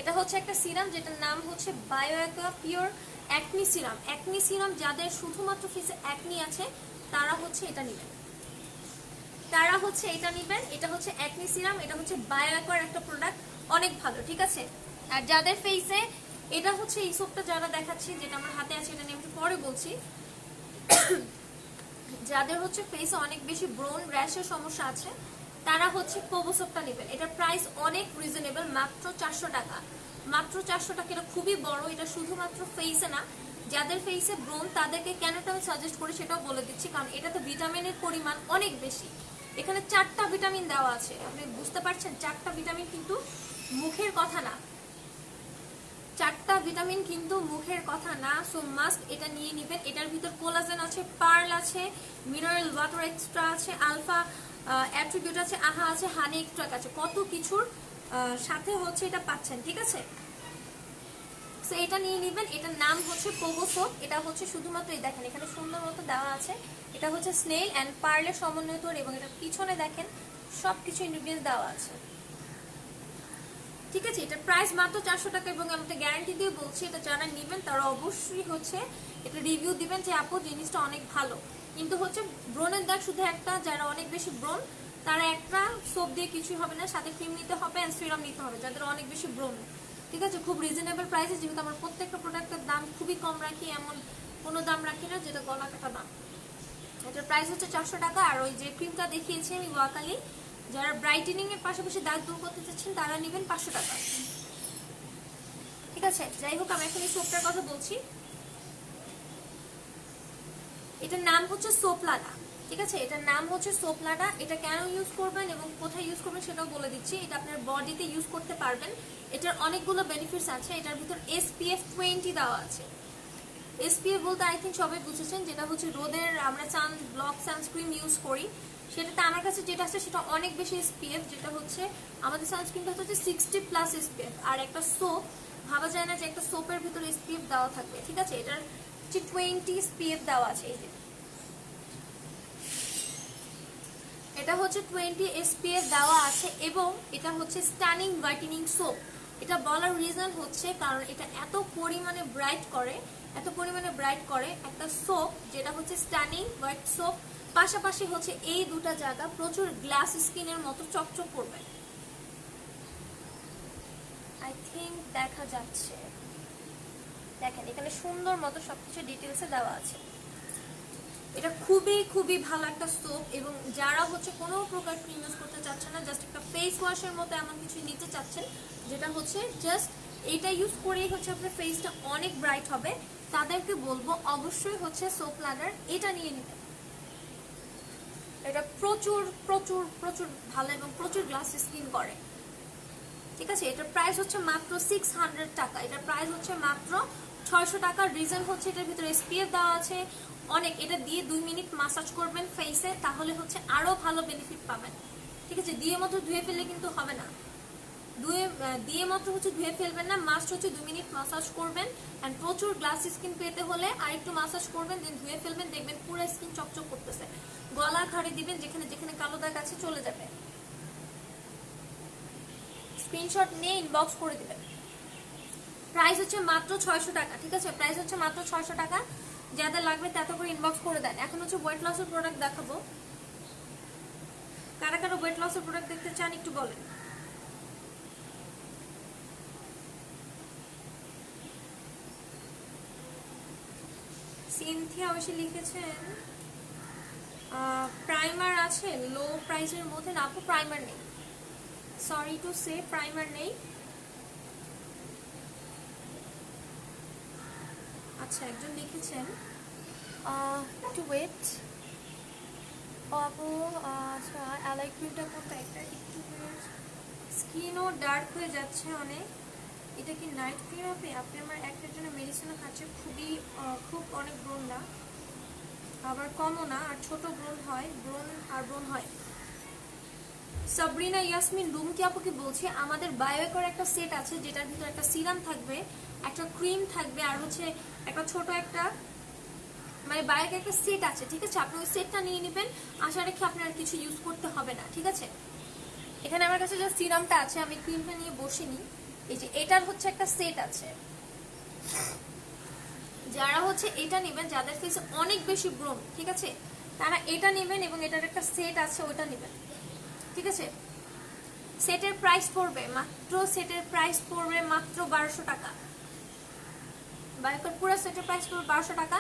এটা হচ্ছে একটা সিরাম, যেটার নাম হচ্ছে Bioaqua pure acne serum. Acne serum যাদের শুধুমাত্র ফেসে অ্যাকনি আছে, তারা হচ্ছে এটা নেবেন, তারা হচ্ছে এটা নেবেন। এটা হচ্ছে অ্যাকনি সিরাম, এটা হচ্ছে বায়োঅ্যাকোয়ার একটা প্রোডাক্ট, অনেক ভালো, ঠিক আছে? আর যাদের ফেসে, এটা হচ্ছে এই সোপটা যারা দেখাচ্ছি, যেটা আমার হাতে আছে, এটা নিয়ে একটু পরে বলছি। যাদের হচ্ছে ফেসে অনেক বেশি ব্রোন র্যাশের সমস্যা আছে, তারা হচ্ছে কোবো সোপটা নেবেন। এটার প্রাইস অনেক রিজনেবল, মাত্র 400 টাকা। মাত্র 400 টাকা। এটা খুবই বড়, এটা শুধুমাত্র ফেসে না, যাদের ফেসে ব্রোন তাদেরকে কেন আমি সাজেস্ট করি সেটাও বলে দিচ্ছি, কারণ এটাতে ভিটামিনের পরিমাণ অনেক বেশি। এখানে 4টা ভিটামিন দেওয়া আছে, আপনি বুঝতে পারছেন? 4টা ভিটামিন কিন্তু মুখের কথা না, 4টা ভিটামিন কিন্তু মুখের কথা না। সো মাস্ট এটা নিয়ে নেবেন। এটার ভিতর কোলাজেন আছে, পার্ল আছে, মিনারেল ওয়াটার এক্সট্রা আছে, আলফা অ্যাট্রিবিউট আছে, আহা আছে, হানি এক্সট্রাক্ট আছে, কত কিছুর সাথে হচ্ছে এটা পাচ্ছেন, ঠিক আছে? সো এটা নিয়ে নেবেন। এটার নাম হচ্ছে কোবো সোপ। এটা হচ্ছে শুধুমাত্র এই দেখেন এখানে সুন্দর মতো দেওয়া আছে, এটা হচ্ছে স্নেল অ্যান্ড পার্লের সমন্বয় তৈরি, এবং এটা পিছনে দেখেন সবকিছু ইনগ্রিডিয়েন্টস দেওয়া আছে, ঠিক আছে? এটার প্রাইস মাত্র 400 টাকা, এবং আমি গ্যারান্টি দিয়ে বলছি, এটা যারা নেবেন তারা অবশ্যই হচ্ছে এটা রিভিউ দিবেন যে আপু জিনিসটা অনেক ভালো। কিন্তু হচ্ছে ব্রণের দাগ শুধু একটা, যারা অনেক বেশি ব্রণ তারা একটা সোপ দিয়ে কিছুই হবে না, সাথে ক্রিম নিতে হবে অ্যান্ড সিরাম নিতে হবে যাদের অনেক বেশি ব্রণ। ঠিক আছে, খুব রিজনেবল প্রাইসে, যেহেতু আমার প্রত্যেকটা প্রোডাক্টের দাম খুবই কম রাখি, এমন কোনো দাম রাখি না যেটা গলা কাটা দাম। এটার প্রাইস হচ্ছে 400 টাকা। আর ওই যে ক্রিমটা দেখিয়েছি আমি ওয়াকালি, যারা ব্রাইটেনিং এর পাশাপাশি দাগ দূর করতে চাচ্ছেন তারা নেবেন 500 টাকা। ঠিক আছে, যাই হোক আমি এখন এই সোপটার কথা বলছি। এটার নাম হচ্ছে সোপলাডা। ঠিক আছে, এটার নাম হচ্ছে সোপলাডা। এটা কেন ইউজ করবেন এবং কোথায় ইউজ করবেন সেটাও বলে দিচ্ছি। এটা আপনার বডিতে ইউজ করতে পারবেন। এটার অনেকগুলো বেনিফিটস আছে। এটার ভিতর SPF 20 দেওয়া আছে। SPF বলতে আই থিঙ্ক সবাই বুঝেছেন, যেটা হচ্ছে রোদের আমরা ব্লক সানস্ক্রিন ইউজ করি, সেটাতে আমার কাছে যেটা আছে সেটা অনেক বেশি SPF, যেটা হচ্ছে আমাদের সানস্ক্রিনটা হচ্ছে 60+ SPF। আর একটা সোপ ভাবা যায় না যে একটা সোপের ভিতরে SPF দেওয়া থাকবে। ঠিক আছে, এটার 20 SPF দেওয়া আছে। এই যে এটা হচ্ছে 20 SPF দেওয়া আছে এবং এটা হচ্ছে স্টানিং হোয়াইটেনিং সোপ। এটা বলার রিজন হচ্ছে কারণ এটা এত পরিমাণে ব্রাইট করে একটা সোপ, যেটা হচ্ছে স্টানিং হোয়াইট সোপ, পাশাপাশি হচ্ছে এই দুটা জায়গা প্রচুর গ্লাস স্কিনের মতো চকচক করবে। আই থিঙ্ক দেখা যাচ্ছে, দেখেন এখানে সুন্দর মতো সবকিছু ডিটেলসে দেওয়া আছে। এটা খুবই খুবই ভালো একটা সোপ, এবং যারা হচ্ছে কোনো প্রকার ক্রিম ইউজ করতে চাচ্ছেন না, জাস্ট একটা ফেস ওয়াশের মতো এমন কিছু নিতে চাচ্ছেন যেটা হচ্ছে জাস্ট এটা ইউজ করেই হচ্ছে আপনার ফেসটা অনেক ব্রাইট হবে, তাদেরকে বলবো অবশ্যই হচ্ছে সোপলাডার এটা নিয়ে নেবেন। এটা প্রচুর প্রচুর প্রচুর ভালো এবং প্রচুর গ্লাস স্কিন করে। ঠিক আছে, এটার প্রাইস হচ্ছে মাত্র 600 টাকা। এটার প্রাইস হচ্ছে মাত্র 600 টাকা। রিজন হচ্ছে এটার ভিতরে SPF দেওয়া আছে অনেক। এটা দিয়ে 2 মিনিট মাসাজ করবেন ফেসে, তাহলে হচ্ছে আরো ভালো বেনিফিট পাবেন। ঠিক আছে, দিয়ে মাত্র ধুয়ে ফেললে কিন্তু হবে না, দিয়ে মাত্র হচ্ছে ধুয়ে ফেলবেন না, মাস্ট হচ্ছে 2 মিনিট মাসাজ করবেন। এন্ড প্রচুর গ্লাস স্কিন পেতে হলে আরেকটু মাসাজ করবেন, দেন ধুয়ে ফেলবেন, দেখবেন পুরো স্কিন চকচক করতেছে। গলা ঘাড়ে দিবেন, যেখানে যেখানে কালো দাগ আছে চলে যাবে। স্ক্রিনশট নিয়ে ইনবক্স করে দিবেন। প্রাইস হচ্ছে মাত্র 600 টাকা। ঠিক আছে, প্রাইস হচ্ছে মাত্র 600 টাকা। যাদের লাগবে তাতে করে ইনবক্স করে দেন। এখন হচ্ছে ওয়েট লসের প্রোডাক্ট দেখাবো। কারা কারা ওয়েট লসের প্রোডাক্ট দেখতে চান একটু বলেন। সিনথিয়া অবশ্যই লিখেছেন প্রাইমার আছে লো প্রাইসের মধ্যে। না আপু, প্রাইমার নেই, সরি টু সে, প্রাইমার নেই। আচ্ছা, একজন লিখেছেন একটু ওয়েট আপু। আচ্ছা, অ্যালাই ক্রিমটা কোনটা? একটা একটু স্কিনও ডার্ক হয়ে যাচ্ছে অনেক। এটা কি নাইট ক্রিম? আপনি আমার একটার জন্য মেডিসিনও খাচ্ছে, খুব অনেক ব্রণ না, আবার কমও না, আর ছোট ব্রণ হয়। সাবরিনা ইয়াসমিন রুমকি আপুকে বলছি, আমাদের বায়োকর একটা সেট আছে যেটার ভিতরে একটা সিরাম থাকবে, একটা ক্রিম থাকবে, আর হচ্ছে একটা ছোট একটা মানে বায়োকের একটা সেট আছে। ঠিক আছে, আপনি ওই সেটটা নিয়ে নেবেন, আশা রাখি আপনার আর কিছু ইউজ করতে হবে না। ঠিক আছে, এখানে আমার কাছে যে সিরামটা আছে, আমি ক্রিমটা নিয়ে বসিনি, এই যে এটার হচ্ছে একটা সেট আছে। যারা হচ্ছে এটা নেবেন, যাদের ফেসে অনেক বেশি ব্রণ, ঠিক আছে, তারা এটা নেবেন, এবং এটার একটা সেট আছে ওটা নেবেন। ঠিক আছে, সেটের প্রাইস পড়বে মাত্র 1200 টাকা। বায়োকর পুরো সেটের প্রাইস পড়বে 1200 টাকা।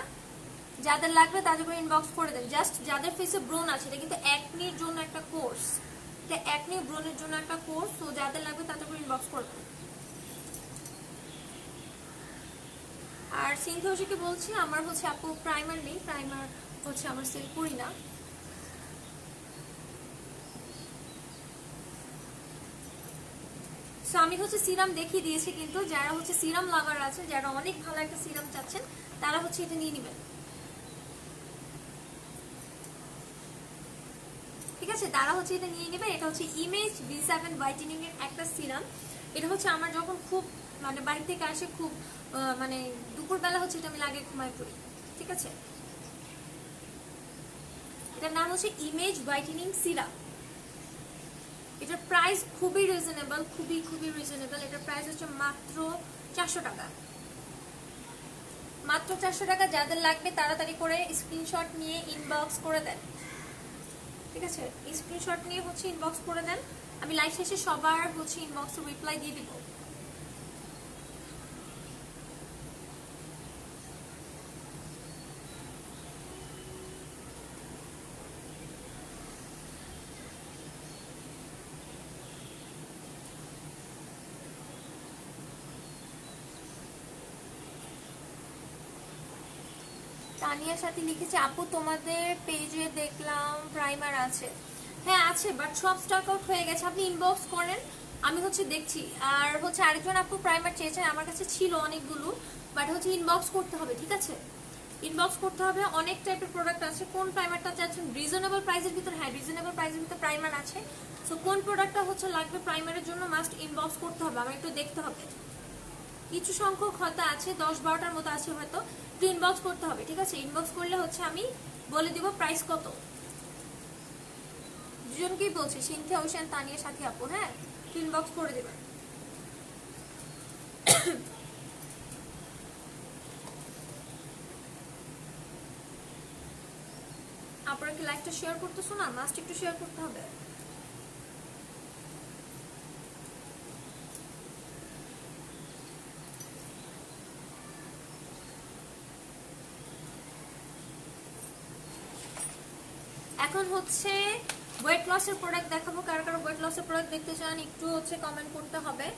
যাদের লাগবে তাদের করে ইনবক্স করে দেন। জাস্ট যাদের ফেসে ব্রণ আছে, এটা কিন্তু একনির জন্য একটা কোর্স, এটা একনি ব্রণের জন্য একটা কোর্স, তো যাদের লাগবে তাদের করে ইনবক্স করে দেন। আর সিনথিয়াকে বলছি, আমার হচ্ছে আপু প্রাইমার নেই, প্রাইমার হচ্ছে আমার সেল করি না। সো আমি হচ্ছে সিরাম দেখিয়ে দিয়েছি, কিন্তু যারা হচ্ছে সিরাম লাভার আছেন, যারা অনেক ভালো একটা সিরাম চাচ্ছেন, তারা হচ্ছে এটা নিয়ে নেবেন। ঠিক আছে, তারা হচ্ছে এটা নিয়ে নেবেন। এটা হচ্ছে ইমেজ V7 হোয়াইটেনিং এর একটা সিরাম। এটা হচ্ছে আমার যখন খুব মানে বাড়ি থেকে আসে, খুব মানে দুপুরবেলা হচ্ছে এটা আমি লাগিয়ে ঘুমায় পড়ি। ঠিক আছে, এটার নাম হচ্ছে ইমেজ হোয়াইটেনিং সিরাম। এটার প্রাইস খুবই রিজনেবল, খুবই রিজনেবল। এটার প্রাইস হচ্ছে মাত্র 400 টাকা। মাত্র 400 টাকা। যাদের লাগবে তাড়াতাড়ি করে স্ক্রিনশট নিয়ে ইনবক্স করে দেন, ঠিক আছে? স্ক্রিনশট নিয়ে হচ্ছে ইনবক্স করে দেন, আমি লাইভ শেষে সবার হচ্ছে ইনবক্সে রিপ্লাই দিয়ে দিব। তানিয়ার সাথে লিখেছে, আপু তোমাদের পেজে দেখলাম প্রাইমার আছে। হ্যাঁ আছে, বাট সব স্টক আউট হয়ে গেছে। আপনি ইনবক্স করেন, আমি হচ্ছে দেখছি। আর হচ্ছে আরেকজন আপু প্রাইমার চেয়েছেন, আমার কাছে ছিল অনেকগুলো, বাট হচ্ছে ইনবক্স করতে হবে, ঠিক আছে? ইনবক্স করতে হবে। অনেক টাইপের প্রোডাক্ট আছে। কোন প্রাইমারটা চাচ্ছেন? রিজনেবল প্রাইসের ভিতর? হ্যাঁ, রিজনেবল প্রাইসের ভিতর প্রাইমার আছে। সো কোন প্রোডাক্টটা হচ্ছে লাগবে প্রাইমারের জন্য মাস্ট ইনবক্স করতে হবে, আমার একটু দেখতে হবে। কিছু সংখ্যক হয়তো আছে, 10-12টার মতো আছে হয়তো, একটু ইনবক্স করতে হবে, ঠিক আছে? ইনবক্স করলে হচ্ছে আমি বলে দিব প্রাইস কত। দুজনকেই বলছি, সিনথিয়া হোসেন, তানিয়া, সাথী আপু, হ্যাঁ ইনবক্স করে দেবেন। আপনারা কি লাইভটা শেয়ার করতেছো না? মাস্ট একটু শেয়ার করতে হবে। এখন হচ্ছে ওয়েট লসের প্রোডাক্ট দেখাবো। কারো কারো ওয়েট লসের প্রোডাক্ট দেখতে চান একটু হচ্ছে কমেন্ট করতে হবে।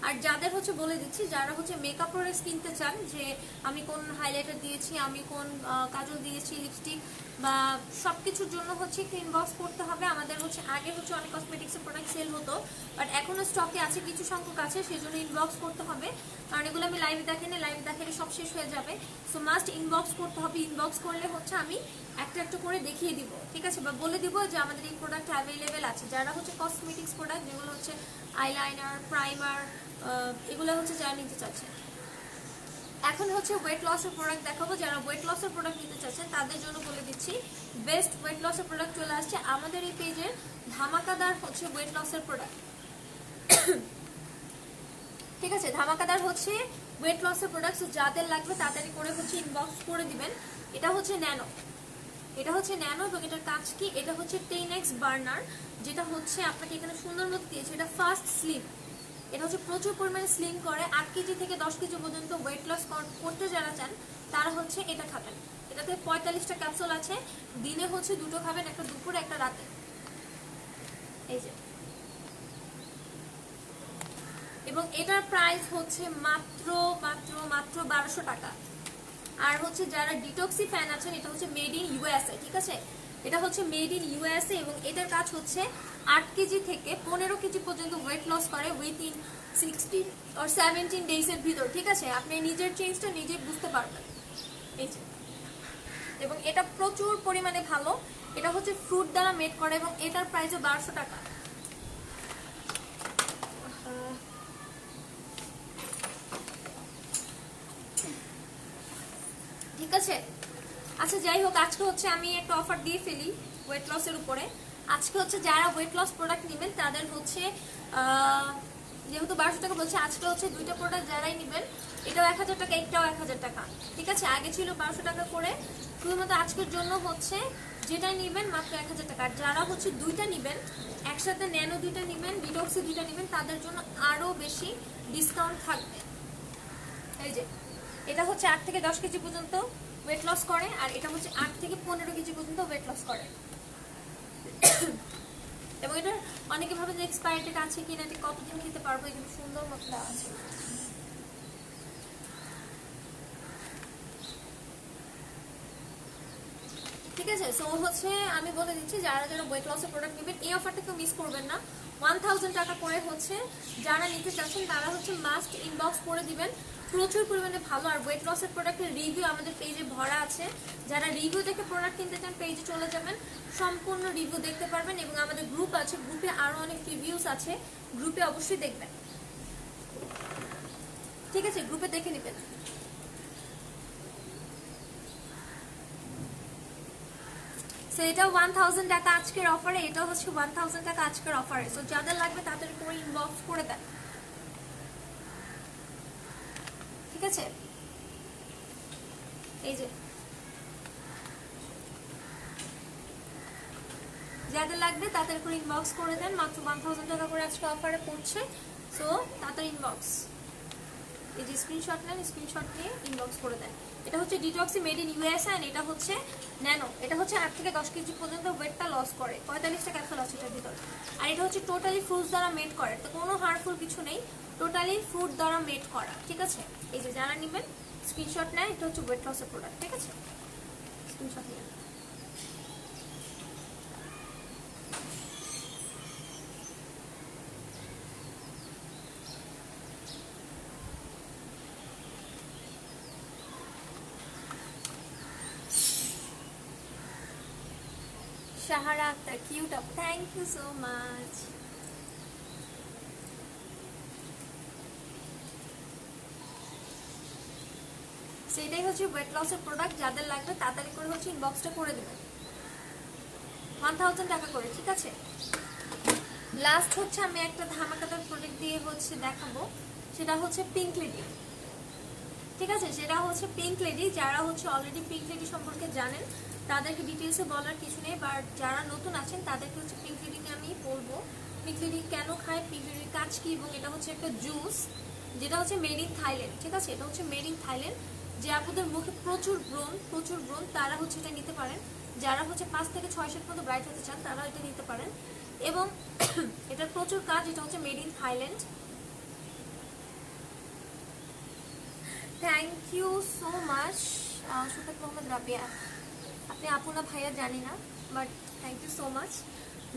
আর যাদের হচ্ছে বলে দিচ্ছি, যারা হচ্ছে মেকআপ প্রোডাক্ট কিনতে চান, যে আমি কোন হাইলাইটার দিয়েছি, আমি কোন কাজল দিয়েছি, লিপস্টিক বা সবকিছুর জন্য হচ্ছে একটু ইনবক্স করতে হবে। আমাদের হচ্ছে আগে হচ্ছে অনেক কসমেটিক্সের প্রোডাক্ট সেল হতো, বাট এখনো স্টকে আছে, কিছু সংখ্যক আছে, সেই জন্য ইনবক্স করতে হবে। কারণ এগুলো আমি লাইভে দেখাইনি, লাইভে দেখালে সব শেষ হয়ে যাবে। সো মাস্ট ইনবক্স করতে হবে। ইনবক্স করলে হচ্ছে আমি একটা একটা করে দেখিয়ে দিব, ঠিক আছে? বা বলে দিব যে আমাদের এই প্রোডাক্ট অ্যাভেলেবেল আছে। যারা হচ্ছে কসমেটিক্স প্রোডাক্ট, যেগুলো হচ্ছে আইলাইনার, প্রাইমার, এগুলো হচ্ছে যারা নিতে চাচ্ছে। এখন হচ্ছে ওয়েট লসের প্রোডাক্ট দেখাবো। যারা ওয়েট লসের প্রোডাক্ট নিতে চাচ্ছেন তাদের জন্য বলে দিচ্ছি, বেস্ট ওয়েট লসের প্রোডাক্ট চলে আসছে আমাদের এই পেজের। ধামাকাদার হচ্ছে ওয়েট লসের প্রোডাক্ট, ঠিক আছে? ধামাকাদার হচ্ছে ওয়েট লসের প্রোডাক্ট। যাদের লাগবে তাড়াতাড়ি করে হচ্ছে ইনবক্স করে দিবেন। এটা হচ্ছে ন্যানো, এটা হচ্ছে ন্যানো এবং এটার কাজ কি? এটা হচ্ছে 10x বার্নার, যেটা হচ্ছে আপনাকে এখানে সুন্দর মতো দিয়েছে। এটা ফাস্ট স্লিম, এটা হচ্ছে প্রচুর পরিমাণে স্লিম করে। 8 কেজি থেকে 10 কেজি পর্যন্ত ওয়েট লস করতে যারা চান তারা হচ্ছে এটা খাবেন। এটাতে 45টা ক্যাপসুল আছে, দিনে হচ্ছে 2টো খাবেন, একটা দুপুরে একটা রাতে। এই যে, এবং এটার প্রাইস হচ্ছে মাত্র মাত্র মাত্র 1200 টাকা। আর হচ্ছে যারা ডিটক্সি ফ্যান আছেন, এটা হচ্ছে মেড ইন ইউএসএ, ঠিক আছে? এটা হচ্ছে মেড ইন ইউএসএ এবং এটার কাজ হচ্ছে 8 কেজি থেকে 15 কেজি পর্যন্ত ওয়েট লস করে উইথিন 16 or 17 ডেজের ভিতর, ঠিক আছে? আপনি নিজের চেঞ্জটা নিজে বুঝতে পারবেন। এই যে, এবং এটা প্রচুর পরিমাণে ভালো। এটা হচ্ছে ফ্রুট দ্বারা মেড করে এবং এটার প্রাইসও 1200 টাকা। ঠিক আছে, আচ্ছা যাই হোক, আজকে হচ্ছে আমি একটা অফার দিয়ে ফেলি ওয়েট লসের উপরে। আজকে হচ্ছে যারা ওয়েট লস প্রোডাক্ট নেবেন তাদের হচ্ছে যেহেতু 1200 টাকা বলছে, আজকে হচ্ছে দুইটা প্রোডাক্ট যারাই নেবেন, এটাও 1000 টাকা, এটাও 1000 টাকা, ঠিক আছে? আগে ছিল 1200 টাকা করে, শুধুমাত্র আজকের জন্য হচ্ছে যেটাই নেবেন মাত্র 1000 টাকা। আর যারা হচ্ছে দুইটা নেবেন একসাথে, ন্যানো দুইটা নেবেন, ডিটক্সি দুইটা নেবেন, তাদের জন্য আরো বেশি ডিসকাউন্ট থাকবে। এই যে, এটা হচ্ছে 8 থেকে 10 কেজি পর্যন্ত ওয়েট লস করে, আর এটা হচ্ছে 8 থেকে 15 কেজি পর্যন্ত ওয়েট লস করে। এবং এটা অনেকে ভাবে যে এক্সপায়ারি ডেট আছে কিনা, এটা কতদিন খেতে পারবো, এখানে সুন্দর মতো দেওয়া আছে। ঠিক আছে, সো হচ্ছে আমি বলে দিচ্ছি, যারা যারা ওয়েট লসের প্রোডাক্ট নেবেন এই অফারটা কেউ মিস করবেন না। 1000 টাকা করে হচ্ছে যারা নিতে চাচ্ছেন তারা হচ্ছে মাস্ট ইনবক্স করে দিবেন। প্রচুর পরিমাণে ভালো। আর ওয়েট লসের প্রোডাক্টের রিভিউ আমাদের পেজে ভরা আছে। যারা রিভিউ দেখে প্রোডাক্ট কিনতে চান পেজে চলে যাবেন, সম্পূর্ণ রিভিউ দেখতে পারবেন। এবং আমাদের গ্রুপ আছে, গ্রুপে আরো অনেক রিভিউস আছে, গ্রুপে অবশ্যই দেখবেন, ঠিক আছে? গ্রুপে দেখে নেবেন। সো এটা 1000 টাকা আজকের অফারে, এটা হচ্ছে 1000 টাকা আজকের অফারে। সো যাদের লাগবে তাদের করে ইনবক্স করে দেন, ঠিক আছে? এই যে যাদের লাগবে তাদের করে ইনবক্স করে দেন, মাত্র 1000 টাকা করে আজকে অফারে পড়ছে। সো তাড়াতাড়ি ইনবক্স, এই যে স্ক্রিনশট নেন, স্ক্রিনশট নিয়ে ইনবক্স করে দেন। এটা হচ্ছে ডিটক্সি মেড ইন ইউএস এন্ড এটা হচ্ছে ন্যানো। এটা হচ্ছে 8 থেকে 10 কেজি পর্যন্ত ওয়েটটা লস করে, 45টা ক্যাপসুল আছে এটার ভিতর। আর এটা হচ্ছে টোটালি ফ্রুটস দ্বারা মেড করে, তো কোনো হার্মফুল কিছু নেই, টোটালি ফ্রুট দ্বারা মেড করা, ঠিক আছে। এই যে যারা নেবেন স্ক্রিনশট নেয়, এটা হচ্ছে ওয়েট লসের প্রোডাক্ট, ঠিক আছে, স্ক্রিনশট নিয়ে। শাহারা আক্তার, কিউট আপ, থ্যাংক ইউ সো মাচ। সেটাই হচ্ছে ওয়েট লসের প্রোডাক্ট, যাদের লাগবে তাড়াতাড়ি করে হচ্ছে ইনবক্সটা করে দেবেন, 1000 টাকা করে, ঠিক আছে। লাস্ট হচ্ছে আমি একটা ধামাকাদার প্রোডাক্ট দিয়ে হচ্ছে দেখাবো, সেটা হচ্ছে পিঙ্ক লেডি, ঠিক আছে। সেটা হচ্ছে পিঙ্ক লেডি, যারা হচ্ছে অলরেডি পিঙ্ক লেডি সম্পর্কে জানেন তাদেরকে ডিটেলসে বলার কিছু নেই, বাট যারা নতুন আছেন তাদেরকে হচ্ছে পিঙ্ক লেডি নিয়ে আমি বলবো পিঙ্ক লেডি কেন খায়, পিঙ্ক লেডির কাজ কি, এবং এটা হচ্ছে একটা জুস যেটা হচ্ছে মেড ইন থাইল্যান্ড, ঠিক আছে। এটা হচ্ছে মেড ইন থাইল্যান্ড, যে আপনাদের মুখে প্রচুর ব্রণ তারা হচ্ছে এটা নিতে পারেন, যারা হচ্ছে 5 থেকে 6 সেট পর্যন্ত ব্রাইট হতে চান তারা এটা নিতে পারেন, এবং এটার প্রচুর কাজ, এটা হচ্ছে made in Thailand. Thank you so much Sufat Mohammad Rabiya, আপনি আপনা ভাইয়া জানি না, but thank you so much.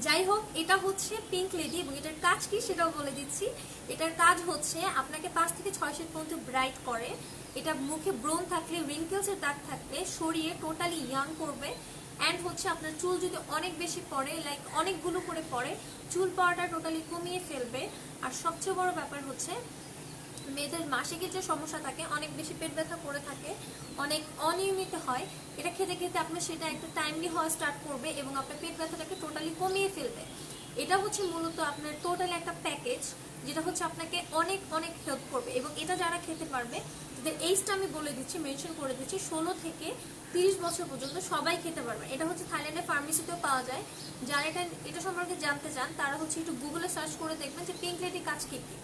যাই হোক, এটা হচ্ছে পিঙ্ক লেডি এবং এটার কাজ কি সেটাও বলে দিচ্ছি। এটার কাজ হচ্ছে আপনাকে 5 থেকে 6 সেট পর্যন্ত ব্রাইট করে, এটা মুখে ব্রণ থাকলে, রিঙ্কেলসের দাগ থাকলে সরিয়ে টোটালি ইয়াং করবে, অ্যান্ড হচ্ছে আপনার চুল যদি অনেক বেশি পড়ে, লাইক অনেকগুলো করে পড়ে, চুল পড়াটা টোটালি কমিয়ে ফেলবে। আর সবচেয়ে বড় ব্যাপার হচ্ছে মেয়েদের মাসিকের যে সমস্যা থাকে, অনেক বেশি পেট ব্যথা করে থাকে, অনেক অনিয়মিত হয়, এটা খেতে খেতে আপনার সেটা একটা টাইমলি হওয়া স্টার্ট করবে এবং আপনার পেট ব্যথাটাকে টোটালি কমিয়ে ফেলবে। এটা হচ্ছে মূলত আপনার টোটালি একটা প্যাকেজ, যেটা হচ্ছে আপনাকে অনেক অনেক হেল্প করবে। এবং এটা যারা খেতে পারবে, তাদের এইজটা আমি বলে দিচ্ছি, মেনশন করে দিচ্ছি, 16 থেকে 30 বছর পর্যন্ত সবাই খেতে পারবে। এটা হচ্ছে থাইল্যান্ডের ফার্মেসিতেও পাওয়া যায়। যারা এটা সম্পর্কে জানতে চান তারা হচ্ছে একটু গুগলে সার্চ করে দেখবেন যে পিঙ্ক লেডি কাজ কি কি।